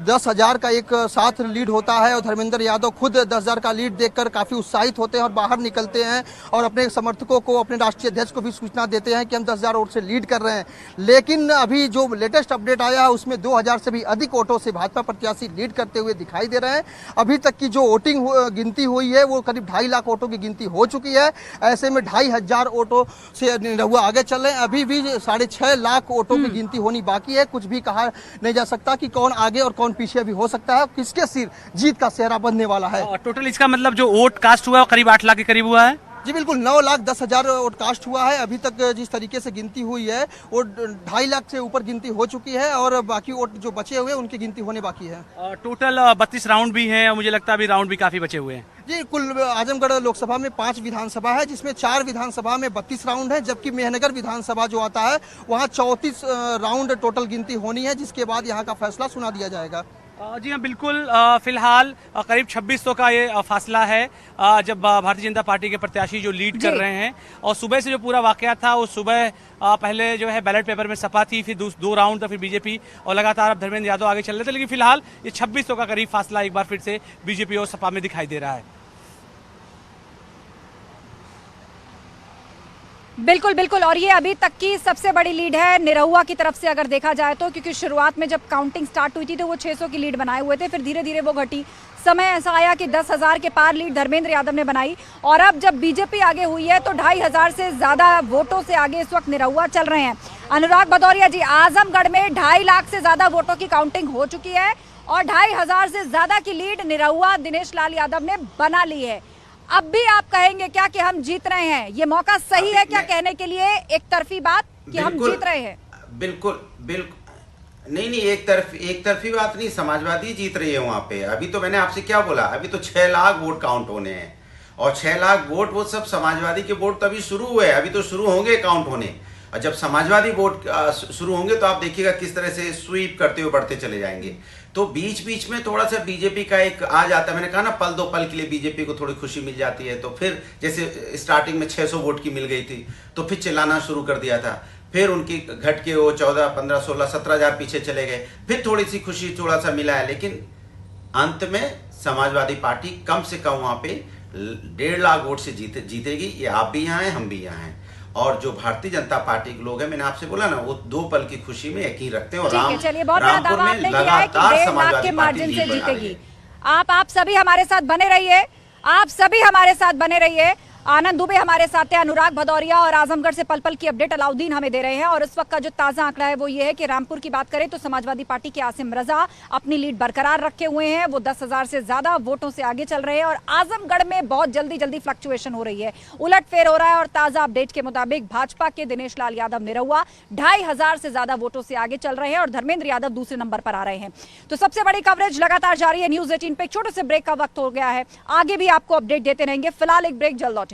10,000 का एक साथ लीड होता है और धर्मेंद्र यादव खुद 10,000 का लीड देखकर काफी उत्साहित होते हैं और बाहर निकलते हैं और अपने समर्थकों को, अपने राष्ट्रीय अध्यक्ष को भी सूचना देते हैं कि हम 10,000 वोट से लीड कर रहे हैं। लेकिन अभी जो लेटेस्ट अपडेट आया है उसमें 2,000 से भी अधिक वोटों से भाजपा प्रत्याशी लीड करते हुए दिखाई दे रहे हैं। अभी तक की जो वोटिंग गिनती हुई है वो करीब 2.5 लाख वोटों की गिनती हो चुकी है। ऐसे में 2,500 वोटों से निरहुआ आगे चल रहे हैं। अभी भी 6.5 लाख वोटों की गिनती होनी बाकी है। कुछ भी कहा नहीं जा सकता कि कौन आगे और कौन पीछे भी हो सकता है, किसके सिर जीत का सेहरा बनने वाला है। टोटल इसका मतलब जो वोट कास्ट हुआ है करीब 8 लाख के करीब हुआ है। जी बिल्कुल, 9,10,000 वोट कास्ट हुआ है। अभी तक जिस तरीके से गिनती हुई है वो 2.5 लाख से ऊपर गिनती हो चुकी है और बाकी वोट जो बचे हुए उनकी गिनती होने बाकी है। टोटल 32 राउंड भी हैं और मुझे लगता है अभी राउंड भी काफी बचे हुए हैं। जी, कुल आजमगढ़ लोकसभा में 5 विधानसभा है, जिसमें 4 विधानसभा में 32 राउंड है, जबकि मेहनगर विधानसभा जो आता है वहाँ 34 राउंड टोटल गिनती होनी है, जिसके बाद यहाँ का फैसला सुना दिया जाएगा। जी हाँ, बिल्कुल। फिलहाल करीब 2600 का ये फासला है जब भारतीय जनता पार्टी के प्रत्याशी जो लीड कर रहे हैं। और सुबह से जो पूरा वाकया था वो सुबह पहले जो है बैलेट पेपर में सपा थी, फिर 2 राउंड था, फिर बीजेपी और लगातार अब धर्मेंद्र यादव आगे चल रहे थे। लेकिन फिलहाल ये 2600 का करीब फासला एक बार फिर से बीजेपी और सपा में दिखाई दे रहा है। बिल्कुल बिल्कुल, और ये अभी तक की सबसे बड़ी लीड है निरहुआ की तरफ से अगर देखा जाए तो, क्योंकि शुरुआत में जब काउंटिंग स्टार्ट हुई थी तो वो 600 की लीड बनाए हुए थे, फिर धीरे धीरे वो घटी। समय ऐसा आया कि 10,000 के पार लीड धर्मेंद्र यादव ने बनाई और अब जब बीजेपी आगे हुई है तो 2,500 से ज्यादा वोटों से आगे इस वक्त निरहुआ चल रहे हैं। अनुराग भदौरिया जी, आजमगढ़ में 2.5 लाख से ज्यादा वोटों की काउंटिंग हो चुकी है और 2,500 से ज्यादा की लीड निरहुआ दिनेश लाल यादव ने बना ली है। अब भी आप कहेंगे क्या कि हम जीत रहे हैं? ये मौका सही है क्या कहने के लिए एक तरफी बात कि हम जीत रहे हैं? बिल्कुल बिल्कुल नहीं, एक तरफी बात नहीं, समाजवादी जीत रही है वहां पे। अभी तो मैंने आपसे क्या बोला, अभी तो 6 लाख वोट काउंट होने हैं और 6 लाख वोट वो सब समाजवादी के वोट तभी शुरू हुए, अभी तो शुरू होंगे काउंट होने। और जब समाजवादी वोट शुरू होंगे तो आप देखिएगा किस तरह से स्वीप करते हुए बढ़ते चले जाएंगे। तो बीच बीच में थोड़ा सा बीजेपी का एक आ जाता है, मैंने कहा ना पल दो पल के लिए बीजेपी को थोड़ी खुशी मिल जाती है। तो फिर जैसे स्टार्टिंग में 600 वोट की मिल गई थी तो फिर चिल्लाना शुरू कर दिया था, फिर उनकी घट के वो 14, 15, 16, 17,000 पीछे चले गए, फिर थोड़ी सी खुशी थोड़ा सा मिला है। लेकिन अंत में समाजवादी पार्टी कम से कम वहां पे 1.5 लाख वोट से जीतेगी। ये आप भी यहाँ हैं, हम भी यहाँ हैं। और जो भारतीय जनता पार्टी के लोग हैं, मैंने आपसे बोला ना, वो 2 पल की खुशी में यकीन रखते हैं और रामपुर में लगातार समाजवादी पार्टी मार्जिन से जीतेगी। आप सभी हमारे साथ बने रहिए, आप सभी हमारे साथ बने रहिए। आनंद दुबे हमारे साथ है, अनुराग भदौरिया और आजमगढ़ से पल पल की अपडेट अलाउद्दीन हमें दे रहे हैं। और इस वक्त का जो ताजा आंकड़ा है वो ये है कि रामपुर की बात करें तो समाजवादी पार्टी के आसिम रजा अपनी लीड बरकरार रखे हुए हैं, वो 10,000 से ज्यादा वोटों से आगे चल रहे हैं। और आजमगढ़ में बहुत जल्दी फ्लक्चुएशन हो रही है, उलटफेर हो रहा है। और ताजा अपडेट के मुताबिक भाजपा के दिनेश लाल यादव निरहुआ 2,500 से ज्यादा वोटों से आगे चल रहे हैं और धर्मेंद्र यादव दूसरे नंबर पर आ रहे हैं। तो सबसे बड़ी कवरेज लगातार जारी है न्यूज़ 18 पे। छोटे से ब्रेक का वक्त हो गया है, आगे भी आपको अपडेट देते रहेंगे। फिलहाल एक ब्रेक, जल्द लौटेंगे।